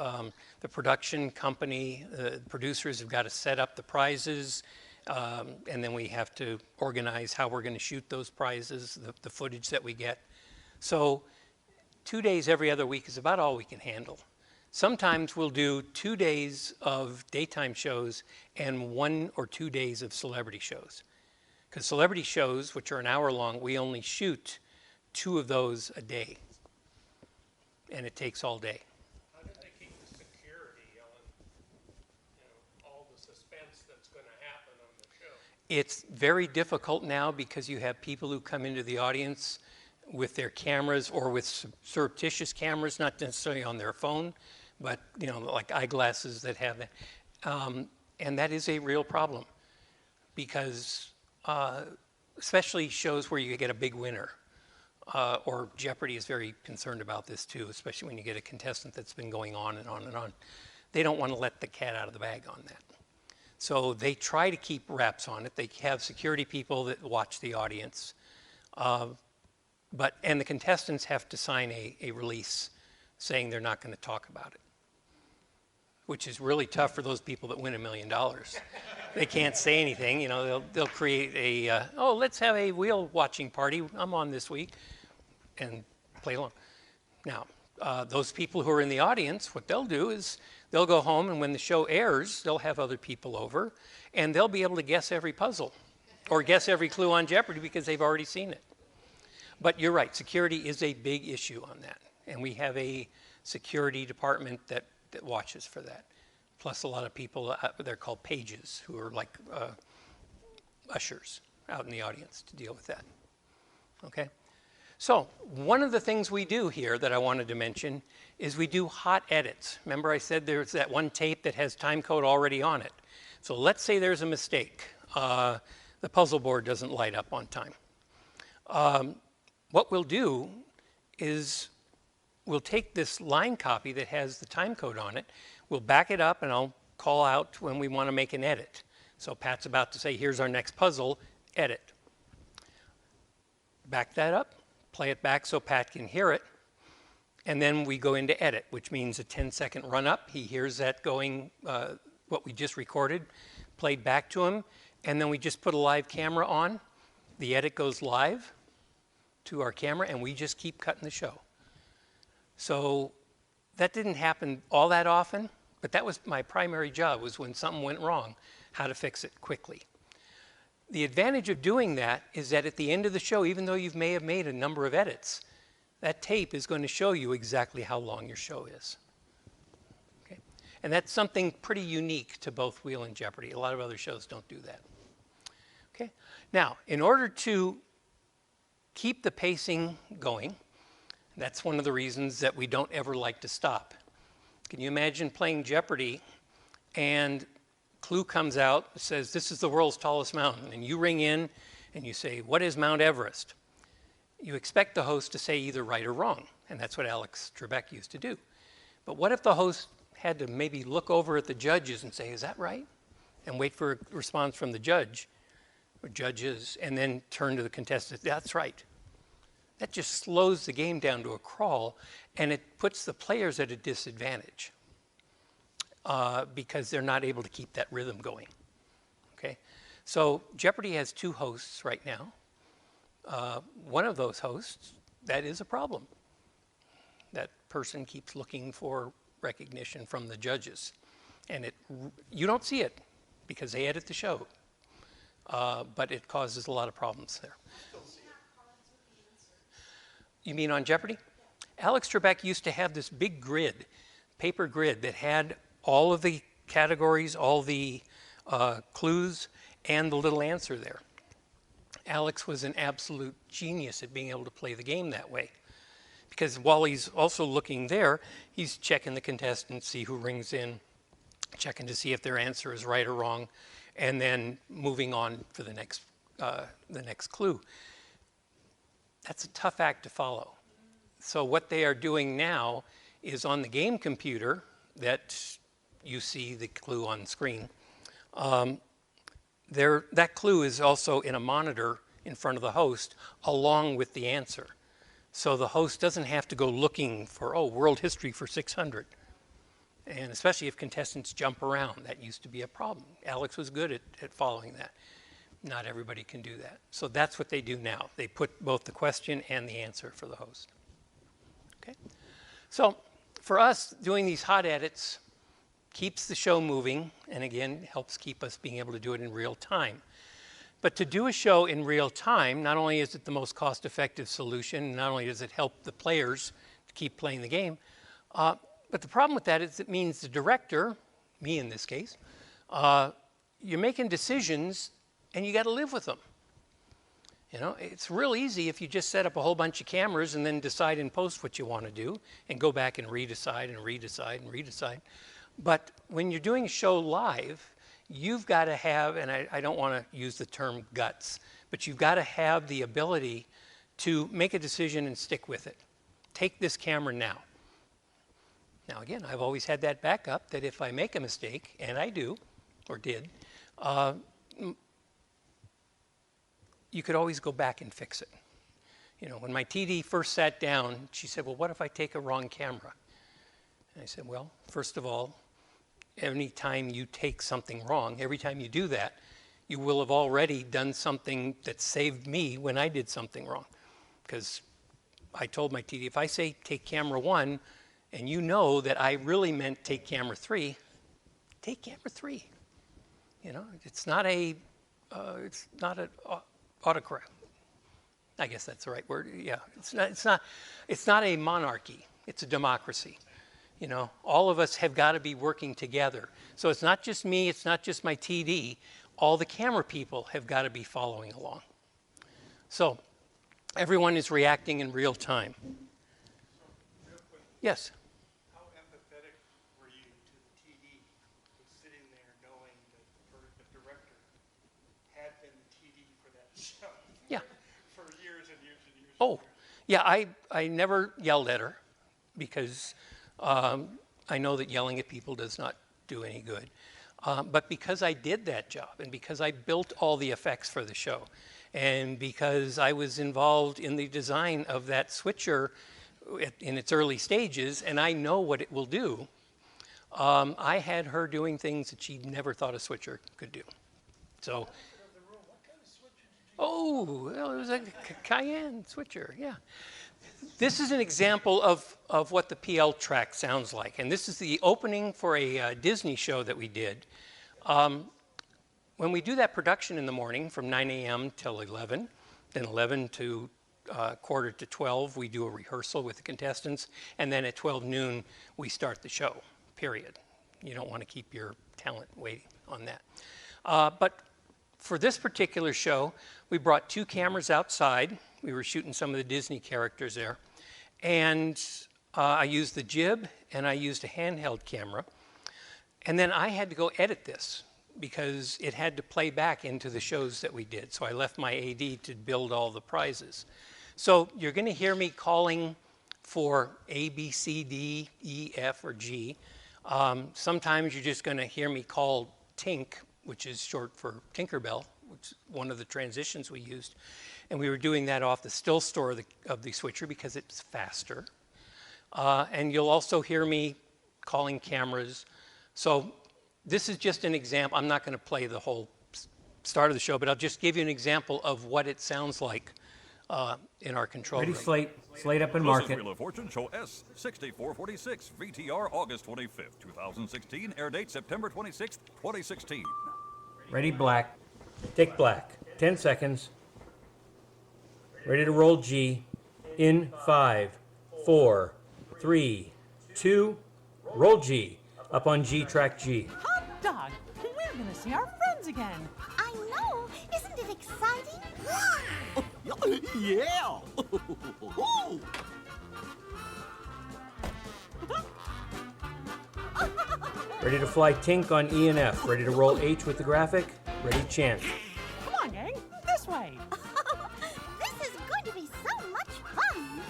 The production company, the producers have got to set up the prizes, and then we have to organize how we're going to shoot those prizes, the footage that we get. So 2 days every other week is about all we can handle. Sometimes we'll do 2 days of daytime shows and 1 or 2 days of celebrity shows. Because celebrity shows, which are an hour long, we only shoot 2 of those a day. and it takes all day. How do they keep the security, Ellen? You know, all the suspense that's going to happen on the show. It's very difficult now because you have people who come into the audience with their cameras or with surreptitious cameras, not necessarily on their phone, but you know, like eyeglasses that have that. And that is a real problem because especially shows where you get a big winner. Or Jeopardy is very concerned about this too, especially when you get a contestant that's been going on and on and on. They don't want to let the cat out of the bag on that. So they try to keep wraps on it. They have security people that watch the audience. And the contestants have to sign a release saying they're not going to talk about it, which is really tough for those people that win $1 million. They can't say anything. You know, they'll create a, oh, let's have a wheel watching party. I'm on this week, and play along. Now, those people who are in the audience, what they'll do is they'll go home, and when the show airs, they'll have other people over, and they'll be able to guess every puzzle or guess every clue on Jeopardy because they've already seen it. But you're right, security is a big issue on that, and we have a security department that watches for that. Plus a lot of people, they're called pages, who are like ushers out in the audience to deal with that. Okay? So one of the things we do here that I wanted to mention is we do hot edits. Remember I said there's that one tape that has time code already on it. So let's say there's a mistake. The puzzle board doesn't light up on time. What we'll do is we'll take this line copy that has the time code on it, we'll back it up, and I'll call out when we want to make an edit. So Pat's about to say, here's our next puzzle, edit. Back that up, play it back so Pat can hear it, and then we go into edit, which means a 10-second run up. He hears that going, what we just recorded, played back to him, and then we just put a live camera on. The edit goes live to our camera, and we just keep cutting the show. So that didn't happen all that often, but that was my primary job, was when something went wrong, how to fix it quickly. The advantage of doing that is that at the end of the show, even though you may have made a number of edits, that tape is going to show you exactly how long your show is. Okay? And that's something pretty unique to both Wheel and Jeopardy. A lot of other shows don't do that. Okay? Now, in order to keep the pacing going, that's one of the reasons that we don't ever like to stop. Can you imagine playing Jeopardy and clue comes out, says this is the world's tallest mountain, and you ring in and you say, what is Mount Everest? You expect the host to say either right or wrong, and that's what Alex Trebek used to do. But what if the host had to maybe look over at the judges and say, is that right? And wait for a response from the judge or judges, and then turn to the contestant, that's right. That just slows the game down to a crawl, and it puts the players at a disadvantage because they're not able to keep that rhythm going. Okay, so Jeopardy has 2 hosts right now. One of those hosts, that is a problem. That person keeps looking for recognition from the judges, and you don't see it because they edit the show, but it causes a lot of problems there. You mean on Jeopardy? Alex Trebek used to have this big grid, paper grid, that had all of the categories, all the clues, and the little answer there. Alex was an absolute genius at being able to play the game that way. Because while he's also looking there, he's checking the contestants, see who rings in, checking to see if their answer is right or wrong, and then moving on for the next clue. That's a tough act to follow. So what they are doing now is on the game computer that you see the clue on screen. That clue is also in a monitor in front of the host along with the answer. So the host doesn't have to go looking for, oh, world history for 600. And especially if contestants jump around, that used to be a problem. Alex was good at following that. Not everybody can do that. So that's what they do now. They put both the question and the answer for the host. Okay? So for us, doing these hot edits keeps the show moving, and again, helps keep us being able to do it in real time. But to do a show in real time, not only is it the most cost-effective solution, not only does it help the players keep playing the game. But the problem with that is it means the director, me in this case, you're making decisions and you got to live with them. You know, it's real easy if you just set up a whole bunch of cameras and then decide in post what you want to do and go back and redecide and redecide and redecide. But when you're doing a show live, you've got to have, and I don't want to use the term guts, but you've got to have the ability to make a decision and stick with it. Take this camera now. Now again, I've always had that backup that if I make a mistake, and I do, or did, you could always go back and fix it. You know, when my TD first sat down, she said, well, what if I take a wrong camera? And I said, well, first of all, any time you take something wrong, every time you do that, you will have already done something that saved me when I did something wrong. Because I told my TD, if I say take camera 1, and you know that I really meant take camera 3, take camera 3. You know, it's not an autocrat. I guess that's the right word. Yeah, it's not a monarchy. It's a democracy. You know, all of us have got to be working together. So it's not just me. It's not just my TD. All the camera people have got to be following along. So everyone is reacting in real time. Real quick, Yes. how empathetic were you to the TD who's sitting there knowing that the director had been the TD for that show? Yeah. For years and years and years. Oh, yeah, I never yelled at her because I know that yelling at people does not do any good. But because I did that job and because I built all the effects for the show and because I was involved in the design of that switcher in its early stages and I know what it will do, I had her doing things that she never thought a switcher could do. So, oh, well, it was a Cayenne switcher, yeah. This is an example of what the PL track sounds like. And this is the opening for a Disney show that we did. When we do that production in the morning from 9 a.m. till 11, then 11 to quarter to 12, we do a rehearsal with the contestants. And then at 12 noon, we start the show, period. You don't want to keep your talent waiting on that. But for this particular show, we brought 2 cameras outside. We were shooting some of the Disney characters there. And I used the jib and I used a handheld camera. And then I had to go edit this because it had to play back into the shows that we did. So I left my AD to build all the prizes. So you're going to hear me calling for A, B, C, D, E, F, or G. Sometimes you're just going to hear me call Tink, which is short for Tinkerbell, which is one of the transitions we used. And we were doing that off the still store of the switcher because it's faster. And you'll also hear me calling cameras. So this is just an example. I'm not going to play the whole start of the show, but I'll just give you an example of what it sounds like in our control room. Ready, slate up and mark This it. is Wheel of Fortune, show S6446, VTR, August 25th, 2016. Air date September 26th, 2016. Ready, black. Take black. 10 seconds. Ready to roll G. In 5, 4, 3, 2, roll G. Up on G, track G. Hot dog! We're gonna see our friends again. I know. Isn't it exciting? Yeah! Ready to fly Tink on E and F. Ready to roll H with the graphic. Ready, chant. Come on, gang. This way. This is going to be so much fun.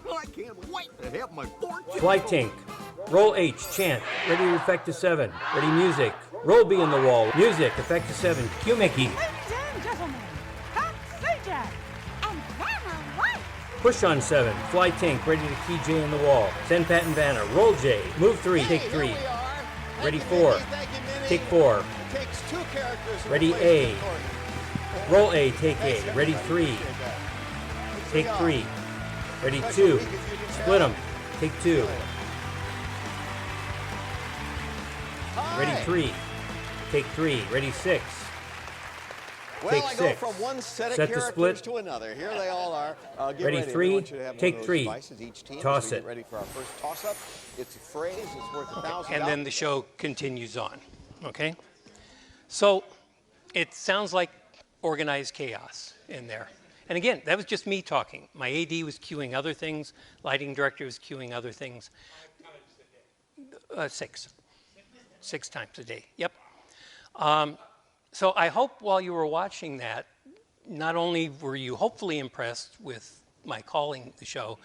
I can't wait to have my fortune. Fly Tink. Roll H, chant. Ready to effect to 7. Ready, music. Roll B in the wall. Music, effect to 7. Cue Mickey. Ladies and gentlemen, that's Jack. And Grandma what? Push on 7. Fly Tink. Ready to key J in the wall. Send Pat and Vanna. Roll J. Move 3. Take 3. Ready, 4. Take 4. Takes 2 characters. to Ready, replace A. the recording. Roll A. Take A. Ready, 3. Take 3. Ready, 2. Split them. Take 2. Ready, 3. Take 3. Ready, 6. Well, take I 6. go from one set of Set the characters split. to another. Here they all are. Get Ready, ready. 3, Everyone should have take one of those 3. devices, each team, Toss as we it. get ready for our first toss-up. It's a phrase. It's worth $1,000. And then the show continues on, okay? So it sounds like organized chaos in there. And again, that was just me talking. My AD was cueing other things. Lighting director was cueing other things. 6. 6 times a day, yep. So I hope while you were watching that, not only were you hopefully impressed with my calling the show,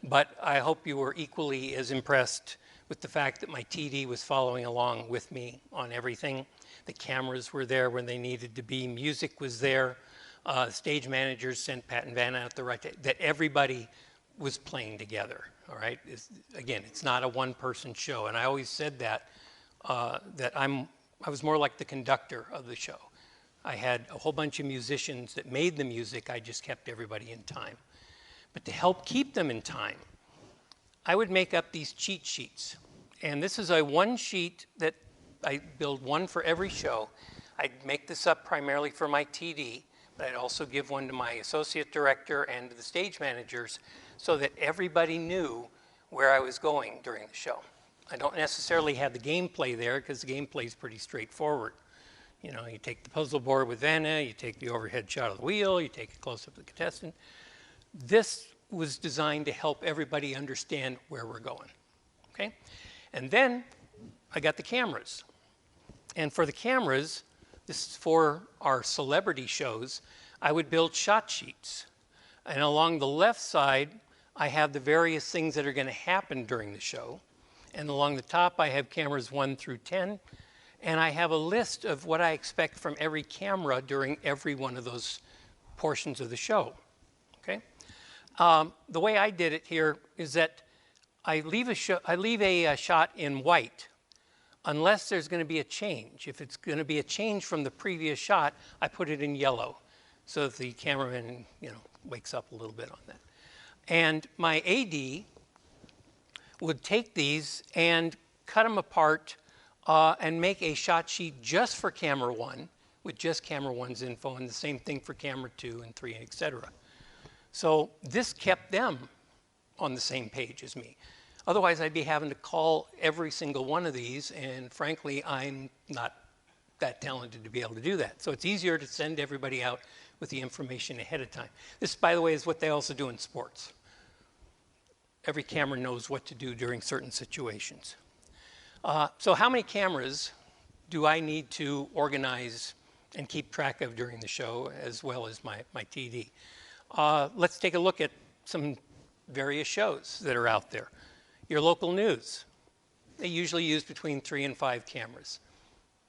but I hope you were equally as impressed with the fact that my TD was following along with me on everything. The cameras were there when they needed to be. Music was there. Stage managers sent Pat and Vanna out the right day. That everybody was playing together, all right? Again, it's not a one-person show. And I always said that, I was more like the conductor of the show. I had a whole bunch of musicians that made the music. I just kept everybody in time. But to help keep them in time, I would make up these cheat sheets. And this is a one sheet that I build one for every show. I'd make this up primarily for my TD, but I'd also give one to my associate director and to the stage managers so that everybody knew where I was going during the show. I don't necessarily have the gameplay there because the gameplay is pretty straightforward. You know, you take the puzzle board with Vanna, you take the overhead shot of the wheel, you take a close-up of the contestant. This was designed to help everybody understand where we're going, okay? And then I got the cameras. And for the cameras, this is for our celebrity shows, I would build shot sheets. And along the left side, I have the various things that are going to happen during the show. And along the top, I have cameras 1 through 10. And I have a list of what I expect from every camera during every one of those portions of the show, okay? The way I did it here is that I leave a shot in white unless there's going to be a change. If it's going to be a change from the previous shot, I put it in yellow so that the cameraman, you know, wakes up a little bit on that. And my AD would take these and cut them apart and make a shot sheet just for camera 1 with just camera 1's info, and the same thing for camera 2 and 3, et cetera. So this kept them on the same page as me. Otherwise, I'd be having to call every single one of these, and frankly, I'm not that talented to be able to do that. So it's easier to send everybody out with the information ahead of time. This, by the way, is what they also do in sports. Every camera knows what to do during certain situations. So how many cameras do I need to organize and keep track of during the show, as well as my TD? Let's take a look at some various shows that are out there. Your local news. They usually use between 3 and 5 cameras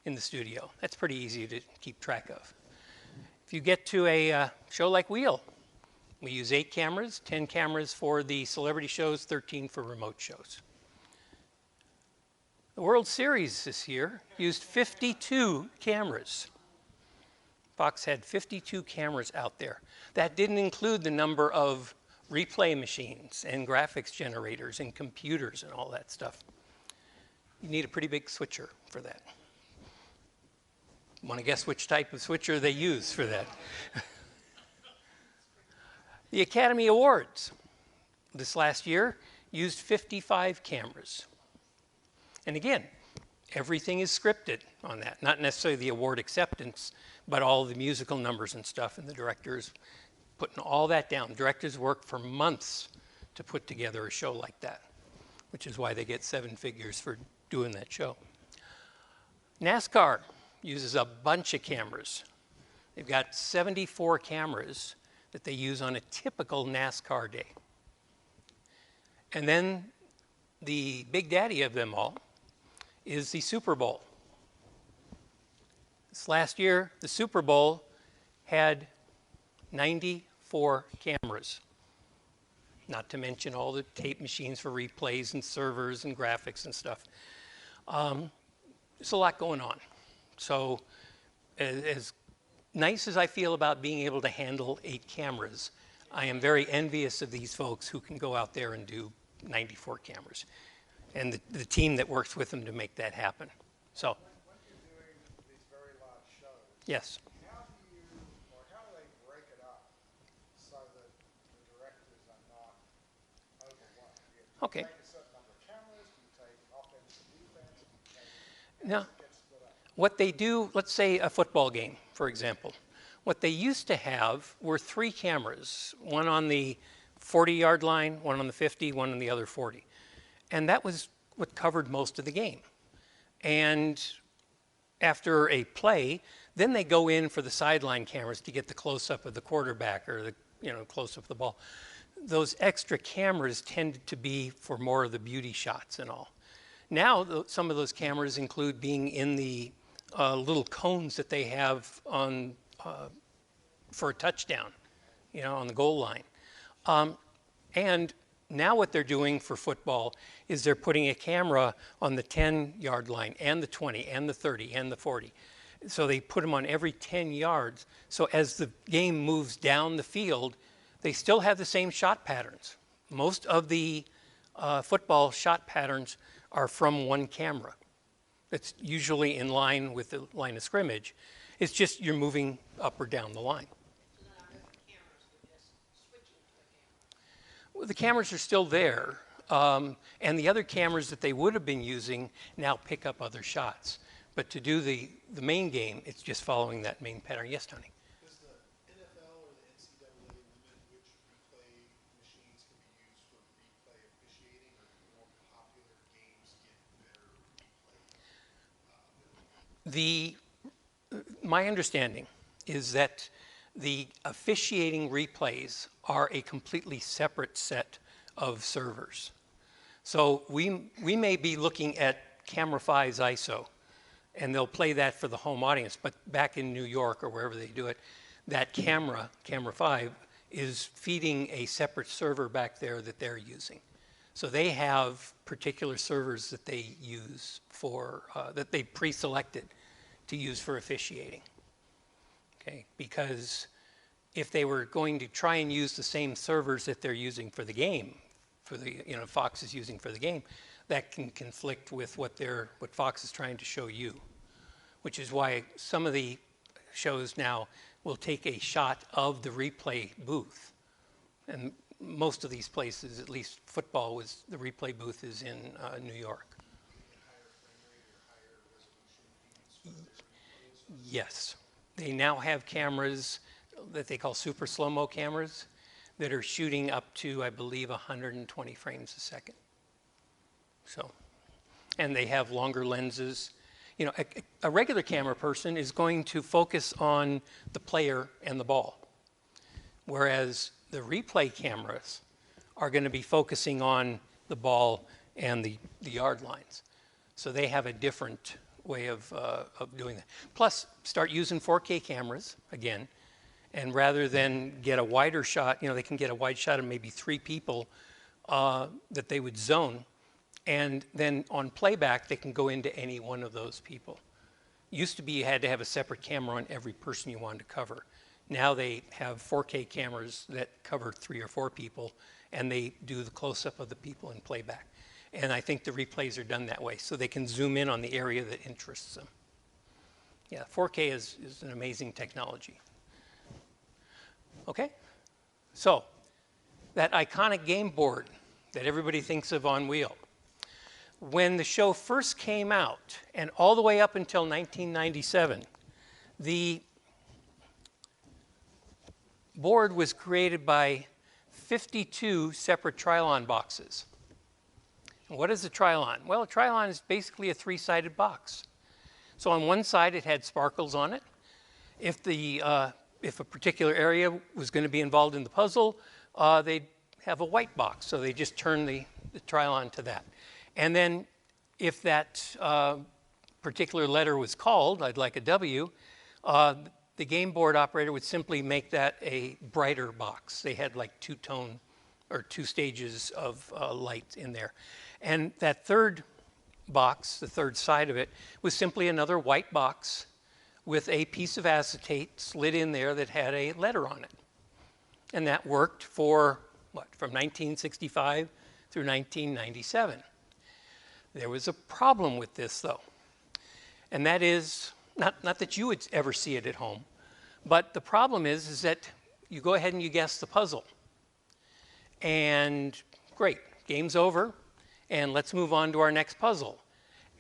in the studio. That's pretty easy to keep track of. If you get to a show like Wheel, we use 8 cameras, 10 cameras for the celebrity shows, 13 for remote shows. The World Series this year used 52 cameras. Fox had 52 cameras out there. That didn't include the number of replay machines and graphics generators and computers and all that stuff. You need a pretty big switcher for that. Want to guess which type of switcher they use for that? The Academy Awards this last year used 55 cameras. And again, everything is scripted on that. Not necessarily the award acceptance, but all the musical numbers and stuff, and the directors putting all that down. Directors work for months to put together a show like that, which is why they get 7 figures for doing that show. NASCAR uses a bunch of cameras. They've got 74 cameras that they use on a typical NASCAR day. And then the big daddy of them all is the Super Bowl. This last year, the Super Bowl had 94 cameras, not to mention all the tape machines for replays and servers and graphics and stuff. There's a lot going on. So as nice as I feel about being able to handle 8 cameras, I am very envious of these folks who can go out there and do 94 cameras, and the team that works with them to make that happen. So, When you're doing these very large shows, yes. how do you Okay. take a certain number of cameras? Do you take offense and defense? Do you take, No. get split up? What they do, let's say a football game, for example. What they used to have were 3 cameras, one on the 40-yard line, one on the 50, one on the other 40. And that was what covered most of the game. And after a play, then they go in for the sideline cameras to get the close-up of the quarterback or the close-up of the ball. Those extra cameras tended to be for more of the beauty shots and all. Now, some of those cameras include being in the little cones that they have on for a touchdown, on the goal line. And now what they're doing for football is they're putting a camera on the 10-yard line and the 20 and the 30 and the 40. So they put them on every 10 yards. So as the game moves down the field, they still have the same shot patterns. Most of the football shot patterns are from one camera. That's usually in line with the line of scrimmage. It's just you're moving up or down the line. Well, the cameras are still there, and the other cameras that they would have been using now pick up other shots. But to do the main game, it's just following that main pattern. Yes, Tony? Does the NFL or the NCAA limit which replay machines can be used for replay officiating, or do more popular games get better replay? My understanding is that the officiating replays are a completely separate set of servers. So we may be looking at Camera 5's ISO, and they'll play that for the home audience, but back in New York or wherever they do it, that Camera 5, is feeding a separate server back there that they're using. So they have particular servers that they use for, that they pre-selected to use for officiating. Okay, because if they were going to try and use the same servers that they're using for the game, for the Fox is using for the game, that can conflict with what Fox is trying to show you, which is why some of the shows now will take a shot of the replay booth, and most of these places, at least football, the replay booth is in New York. Yes. They now have cameras that they call super slow-mo cameras that are shooting up to, I believe, 120 frames a second. So, and they have longer lenses. A regular camera person is going to focus on the player and the ball, whereas the replay cameras are going to be focusing on the ball and the yard lines. So they have a different way of doing that. Plus, start using 4K cameras again, and rather than get a wider shot, they can get a wide shot of maybe 3 people that they would zone, and then on playback, they can go into any one of those people. Used to be you had to have a separate camera on every person you wanted to cover. Now they have 4K cameras that cover 3 or 4 people, and they do the close-up of the people in playback. And I think the replays are done that way, so they can zoom in on the area that interests them. Yeah, 4K is an amazing technology. Okay, so that iconic game board that everybody thinks of on wheel. When the show first came out, and all the way up until 1997, the board was created by 52 separate Trilon boxes. What is a Trilon? Well, a Trilon is basically a 3-sided box. So on one side, it had sparkles on it. If a particular area was going to be involved in the puzzle, they'd have a white box. So they just turn the Trilon to that. And then if that particular letter was called, I'd like a W, the game board operator would simply make that a brighter box. They had like 2-tone or 2 stages of light in there. And that third box, the third side of it, was simply another white box with a piece of acetate slid in there that had a letter on it. And that worked for, from 1965 through 1997. There was a problem with this, though. And that is, not that you would ever see it at home, but the problem is that you go ahead and you guess the puzzle. And great, game's over, and let's move on to our next puzzle.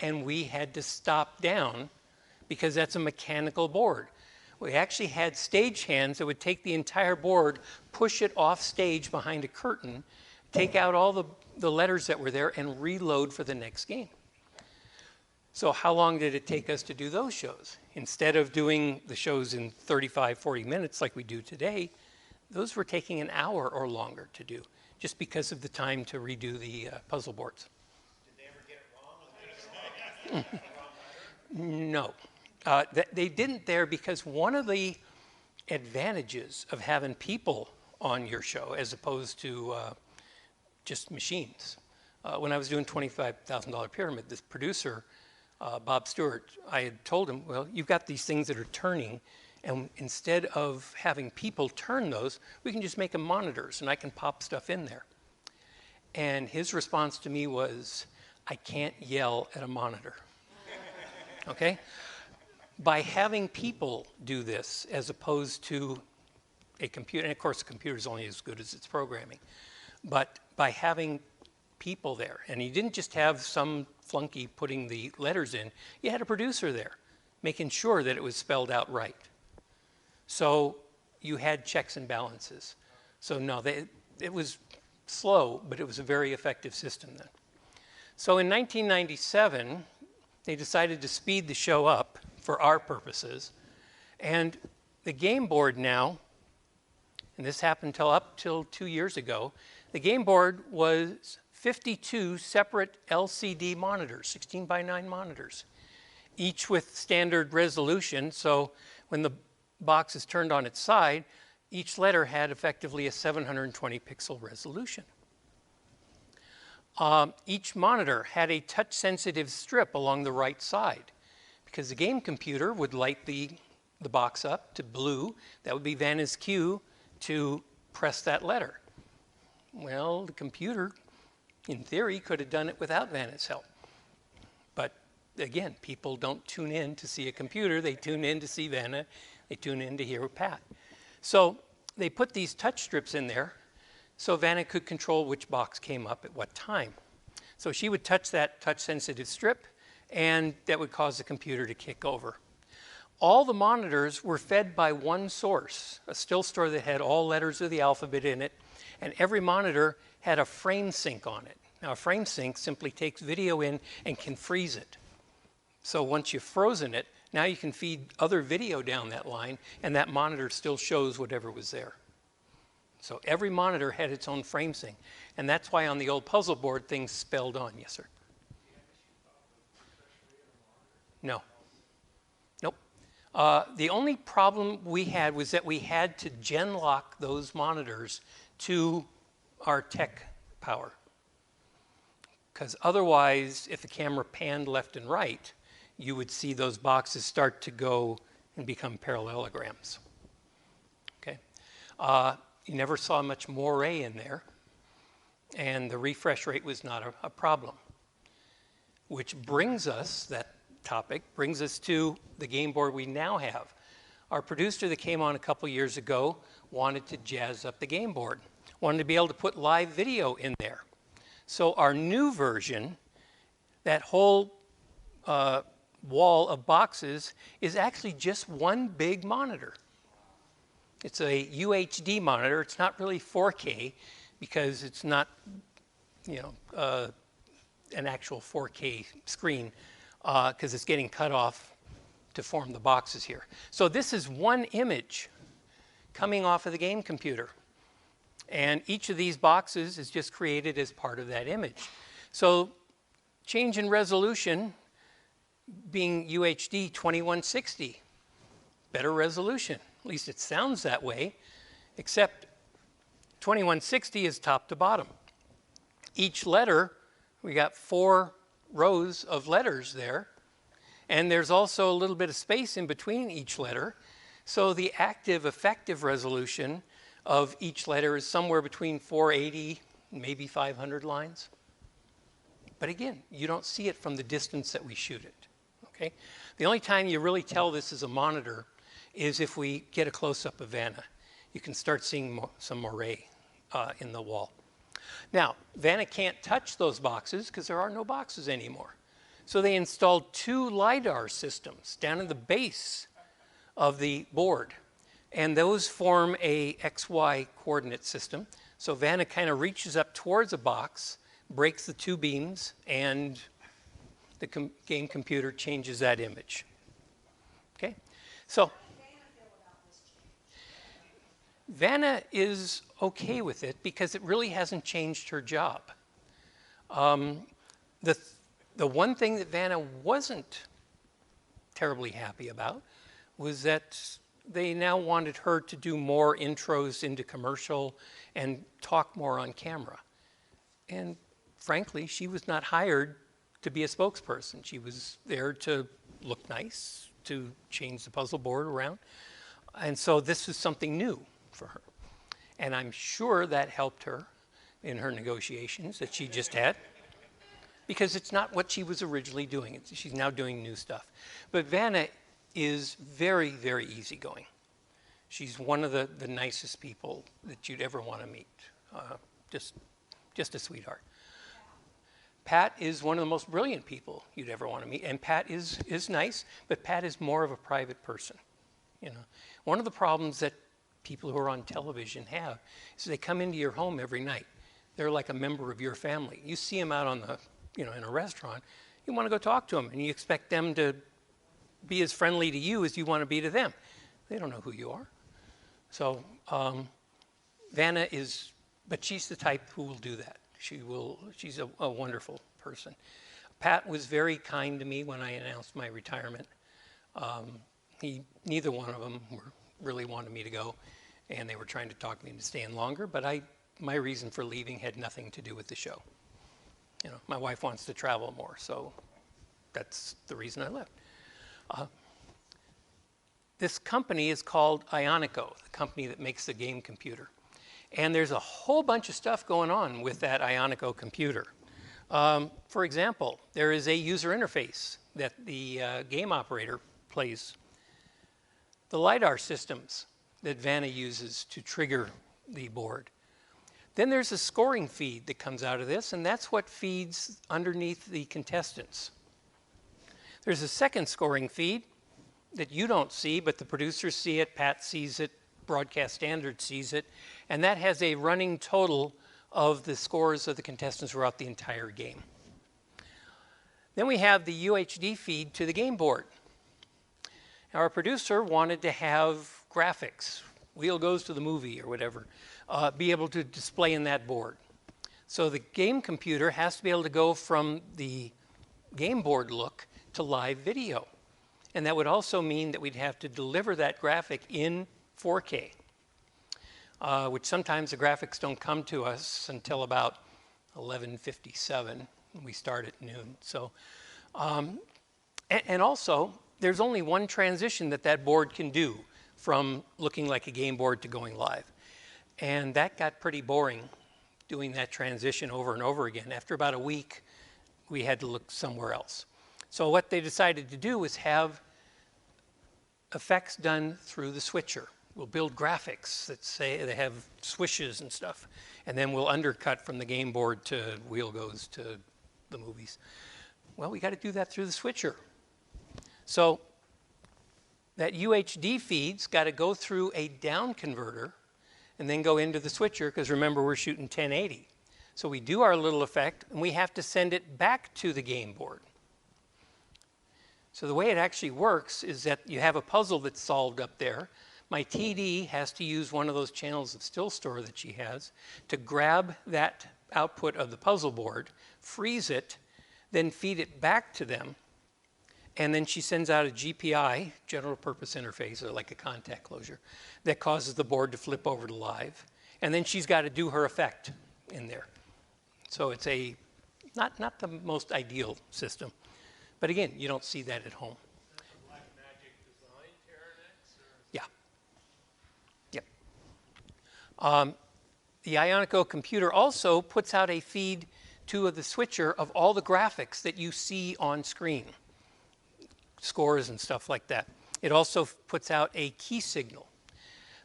And we had to stop down because that's a mechanical board. We actually had stagehands that would take the entire board, push it off stage behind a curtain, take out all the letters that were there, and reload for the next game. So how long did it take us to do those shows? Instead of doing the shows in 35, 40 minutes like we do today, those were taking an hour or longer to do, just because of the time to redo the puzzle boards. Did they ever get it wrong? No. They didn't there because one of the advantages of having people on your show as opposed to just machines. When I was doing $25,000 Pyramid, this producer, Bob Stewart, I had told him, well, you've got these things that are turning, and instead of having people turn those, we can just make them monitors, and I can pop stuff in there. And his response to me was, I can't yell at a monitor. Okay? By having people do this as opposed to a computer, and of course the computer is only as good as its programming, but by having people there, and you didn't just have some flunky putting the letters in, you had a producer there making sure that it was spelled out right. So you had checks and balances. So no, it was slow, but it was a very effective system then. So in 1997, they decided to speed the show up for our purposes. And the game board now, and this happened up till 2 years ago, the game board was 52 separate LCD monitors, 16 by 9 monitors, each with standard resolution. So when the box is turned on its side, each letter had effectively a 720 pixel resolution. Each monitor had a touch-sensitive strip along the right side because the game computer would light the box up to blue. That would be Vanna's cue to press that letter. Well, the computer, in theory, could have done it without Vanna's help. But again, people don't tune in to see a computer. They tune in to see Vanna. They tune in to hear Pat. So they put these touch strips in there so Vanna could control which box came up at what time. So she would touch that touch-sensitive strip, and that would cause the computer to kick over. All the monitors were fed by one source, a still store that had all letters of the alphabet in it, and every monitor had a frame sync on it. Now, a frame sync simply takes video in and can freeze it. So once you've frozen it, now you can feed other video down that line, and that monitor still shows whatever was there. So every monitor had its own frame sync, and that's why on the old puzzle board, things spelled on. Yes, sir? No. Nope. The only problem we had was that we had to gen lock those monitors to our tech power. Because otherwise, if the camera panned left and right, you would see those boxes start to go and become parallelograms. Okay. You never saw much moire in there, and the refresh rate was not a problem. Which brings us, that topic, brings us to the game board we now have. Our producer that came on a couple years ago wanted to jazz up the game board, wanted to be able to put live video in there. So our new version, that whole wall of boxes is actually just one big monitor. It's a UHD monitor. It's not really 4K because it's not, an actual 4K screen because it's getting cut off to form the boxes here. So this is one image coming off of the game computer. And each of these boxes is just created as part of that image. So change in resolution being UHD 2160, better resolution. At least it sounds that way, except 2160 is top to bottom. Each letter, we got 4 rows of letters there, and there's also a little bit of space in between each letter. So the active effective resolution of each letter is somewhere between 480, maybe 500 lines. But again, you don't see it from the distance that we shoot it, okay? The only time you really tell this is a monitor is if we get a close-up of Vanna. You can start seeing some moire in the wall. Now, Vanna can't touch those boxes because there are no boxes anymore. So they installed 2 LiDAR systems down in the base of the board. And those form a XY coordinate system. So Vanna kind of reaches up towards a box, breaks the 2 beams, and the game computer changes that image. Okay? So Vanna is okay with it because it really hasn't changed her job. The one thing that Vanna wasn't terribly happy about was that they now wanted her to do more intros into commercial and talk more on camera. And frankly, she was not hired to be a spokesperson. She was there to look nice, to change the puzzle board around. And so this was something new for her. And I'm sure that helped her in her negotiations that she just had, because it's not what she was originally doing. She's now doing new stuff. But Vanna is very, very easygoing. She's one of the nicest people that you'd ever want to meet. Just a sweetheart. Pat is one of the most brilliant people you'd ever want to meet. And Pat is nice, but Pat is more of a private person. You know, one of the problems that people who are on television have is they come into your home every night. They're like a member of your family. You see them out on the, in a restaurant, you want to go talk to them, and you expect them to be as friendly to you as you want to be to them. They don't know who you are. So Vanna is, but she's the type who will do that. She's a wonderful person. Pat was very kind to me when I announced my retirement. Neither one of them really wanted me to go, and they were trying to talk me into staying longer, but my reason for leaving had nothing to do with the show. You know, my wife wants to travel more, so that's the reason I left. This company is called Ionico, the company that makes the game computer. And there's a whole bunch of stuff going on with that Ionico computer. For example, there is a user interface that the game operator plays. The LiDAR systems that Vanna uses to trigger the board. Then there's a scoring feed that comes out of this, and that's what feeds underneath the contestants. There's a second scoring feed that you don't see, but the producers see it, Pat sees it, Broadcast Standard sees it, and that has a running total of the scores of the contestants throughout the entire game. Then we have the UHD feed to the game board. Now, our producer wanted to have graphics, wheel goes to the movie or whatever, be able to display in that board. So the game computer has to be able to go from the game board look to live video. And that would also mean that we'd have to deliver that graphic in 4K, which sometimes the graphics don't come to us until about 11:57. We start at noon. So, and also, there's only one transition that board can do from looking like a game board to going live. And that got pretty boring, doing that transition over and over again. After about a week, we had to look somewhere else. So what they decided to do was have effects done through the switcher. We'll build graphics that say they have swishes and stuff, and then we'll undercut from the game board to wheel goes to the movies. Well, we got to do that through the switcher. So that UHD feed's got to go through a down converter and then go into the switcher, because remember, we're shooting 1080. So we do our little effect, and we have to send it back to the game board. So the way it actually works is that you have a puzzle that's solved up there. My TD has to use one of those channels of still store that she has to grab that output of the puzzle board, freeze it, then feed it back to them. And then she sends out a GPI, general purpose interface, or like a contact closure, that causes the board to flip over to live. And then she's got to do her effect in there. So it's not the most ideal system. But again, you don't see that at home. Yeah. Yep. The Ionico computer also puts out a feed to the switcher of all the graphics that you see on screen, scores and stuff like that. It also puts out a key signal.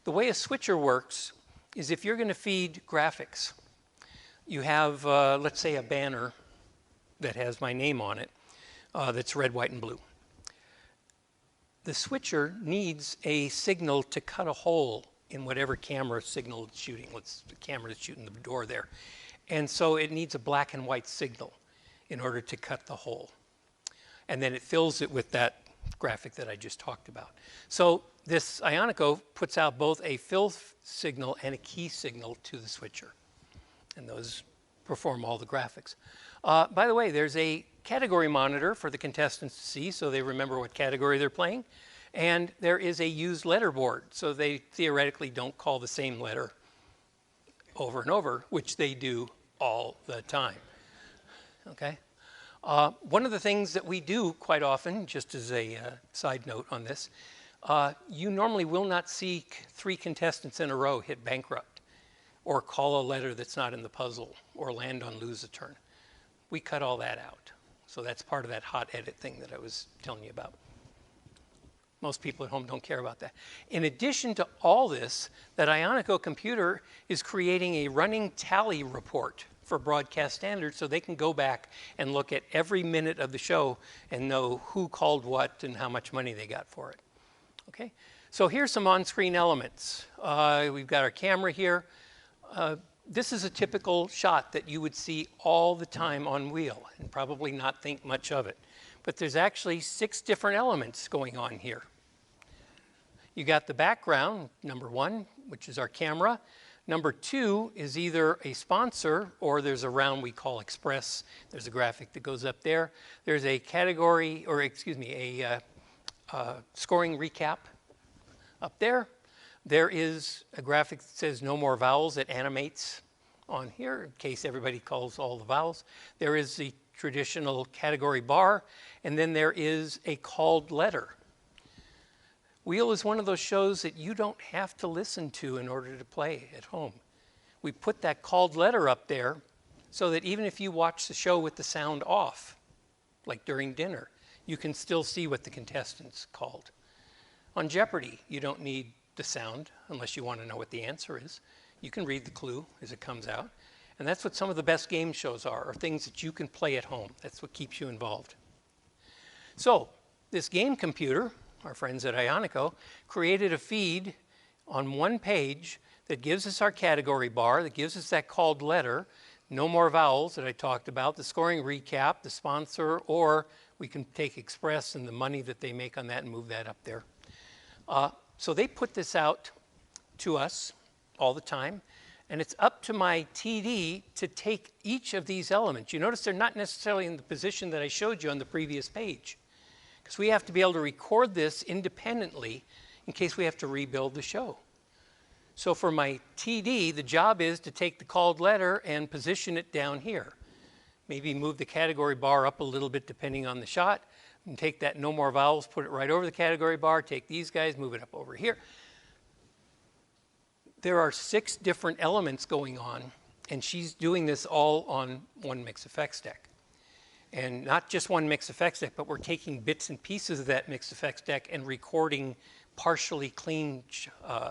The way a switcher works is if you're going to feed graphics, you have, let's say, a banner that has my name on it that's red, white, and blue. The switcher needs a signal to cut a hole in whatever camera signal it's shooting. The camera that's shooting the door there. And so it needs a black and white signal in order to cut the hole. And then it fills it with that graphic that I just talked about. So this Ionico puts out both a fill signal and a key signal to the switcher. And those perform all the graphics. By the way, there's a category monitor for the contestants to see so they remember what category they're playing. And there is a used letter board, so they theoretically don't call the same letter over and over, which they do all the time. Okay? One of the things that we do quite often, just as a side note on this, you normally will not see 3 contestants in a row hit bankrupt or call a letter that's not in the puzzle or land on lose a turn. We cut all that out. So that's part of that hot edit thing that I was telling you about. Most people at home don't care about that. In addition to all this, that Ionico computer is creating a running tally report for broadcast standards so they can go back and look at every minute of the show and know who called what and how much money they got for it. Okay, so here's some on-screen elements. We've got our camera here. This is a typical shot that you would see all the time on wheel and probably not think much of it. But there's actually 6 different elements going on here. You got the background, number 1, which is our camera. Number 2 is either a sponsor or there's a round we call Express. There's a graphic that goes up there. There's a category, or excuse me, a scoring recap up there. There is a graphic that says no more vowels that animates on here in case everybody calls all the vowels. There is the traditional category bar, and then there is a called letter. Wheel is one of those shows that you don't have to listen to in order to play at home. We put that called letter up there so that even if you watch the show with the sound off, like during dinner, you can still see what the contestants called. On Jeopardy, you don't need the sound unless you want to know what the answer is. You can read the clue as it comes out. And that's what some of the best game shows are things that you can play at home. That's what keeps you involved. So this game computer, our friends at Ionico, created a feed on one page that gives us our category bar, that gives us that called letter, no more vowels that I talked about, the scoring recap, the sponsor, or we can take Express and the money that they make on that and move that up there. So they put this out to us all the time, and it's up to my TD to take each of these elements. You notice they're not necessarily in the position that I showed you on the previous page, because we have to be able to record this independently in case we have to rebuild the show. So for my TD, the job is to take the called letter and position it down here. Maybe move the category bar up a little bit depending on the shot, and take that no more vowels, put it right over the category bar, take these guys, move it up over here. There are 6 different elements going on, and she's doing this all on one Mix Effects deck. And not just one Mix Effects deck, but we're taking bits and pieces of that Mix Effects deck and recording partially clean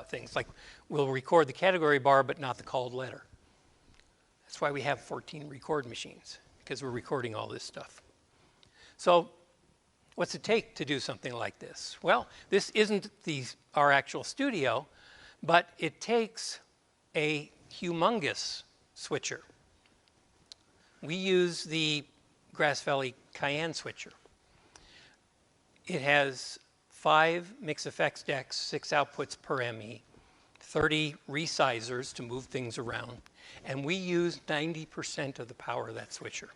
things. Like we'll record the category bar, but not the called letter. That's why we have 14 record machines, because we're recording all this stuff. So what's it take to do something like this? Well, this isn't our actual studio, but it takes a humongous switcher. We use the Grass Valley Cayenne switcher. It has 5 Mix Effects decks, 6 outputs per Emmy, 30 resizers to move things around, and we use 90% of the power of that switcher,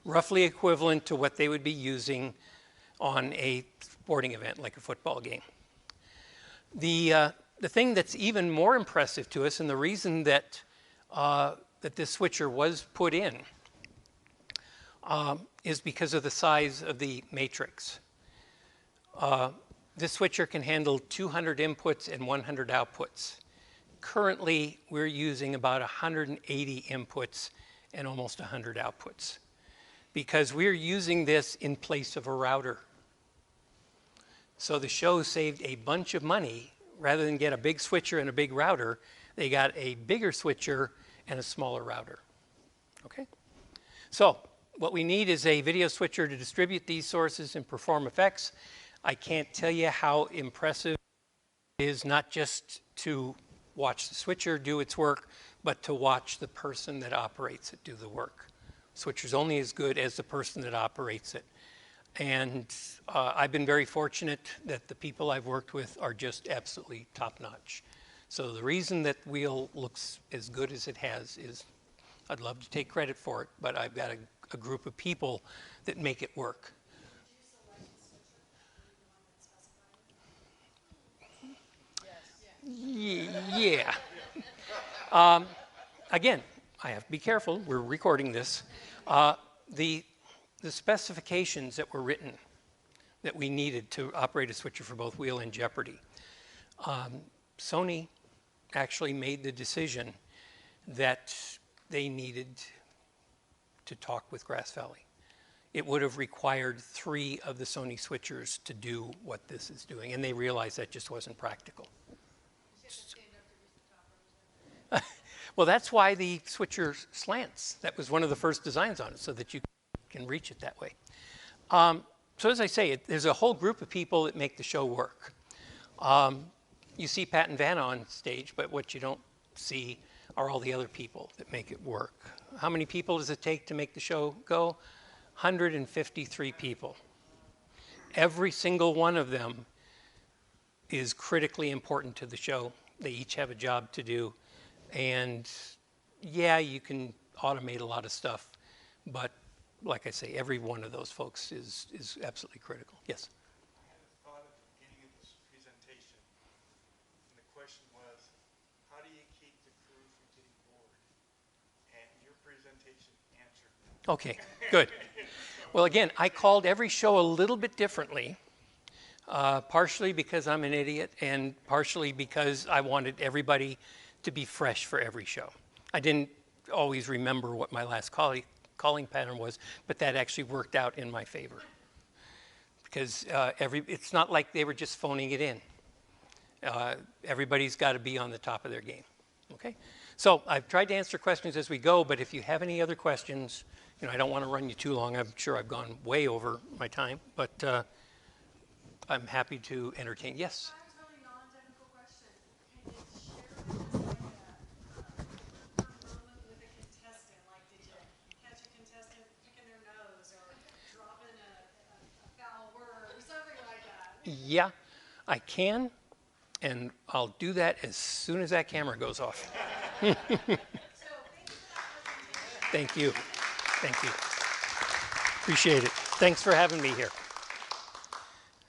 roughly equivalent to what they would be using on a sporting event like a football game. The thing that's even more impressive to us, and the reason that this switcher was put in, is because of the size of the matrix. This switcher can handle 200 inputs and 100 outputs. Currently, we're using about 180 inputs and almost 100 outputs because we're using this in place of a router. So the show saved a bunch of money. Rather than get a big switcher and a big router, they got a bigger switcher and a smaller router. Okay. So what we need is a video switcher to distribute these sources and perform effects. I can't tell you how impressive it is, not just to watch the switcher do its work, but to watch the person that operates it do the work. Switcher's only as good as the person that operates it. And I've been very fortunate that the people I've worked with are just absolutely top-notch. So the reason that wheel looks as good as it has is, I'd love to take credit for it, but I've got a group of people that make it work. Yeah. Again, I have to be careful. We're recording this. The specifications that were written that we needed to operate a switcher for both wheel and Jeopardy, Sony actually made the decision that they needed to talk with Grass Valley. It would have required 3 of the Sony switchers to do what this is doing, and they realized that just wasn't practical. Well, that's why the switcher slants. That was one of the first designs on it, so that you can reach it that way. So as I say, there's a whole group of people that make the show work. You see Pat and Vanna on stage, but what you don't see are all the other people that make it work. How many people does it take to make the show go? 153 people. Every single one of them is critically important to the show. They each have a job to do. And yeah, you can automate a lot of stuff, but like I say, every one of those folks is absolutely critical. Yes? I had a thought at the beginning of this presentation, and the question was, how do you keep the crew from getting bored? And your presentation answered that. Okay, good. Well, again, I called every show a little bit differently, partially because I'm an idiot and partially because I wanted everybody to be fresh for every show. I didn't always remember what my last calling pattern was, but that actually worked out in my favor. Because it's not like they were just phoning it in. Everybody's got to be on the top of their game. Okay? So I've tried to answer questions as we go, but if you have any other questions, I don't want to run you too long. I'm sure I've gone way over my time, but I'm happy to entertain. Yes? Really non-technical question. Can you share with us a moment with a contestant? Like, did you catch a contestant picking their nose or dropping a foul word or something like that? Yeah, I can, and I'll do that as soon as that camera goes off. Thank you. Thank you. Appreciate it. Thanks for having me here.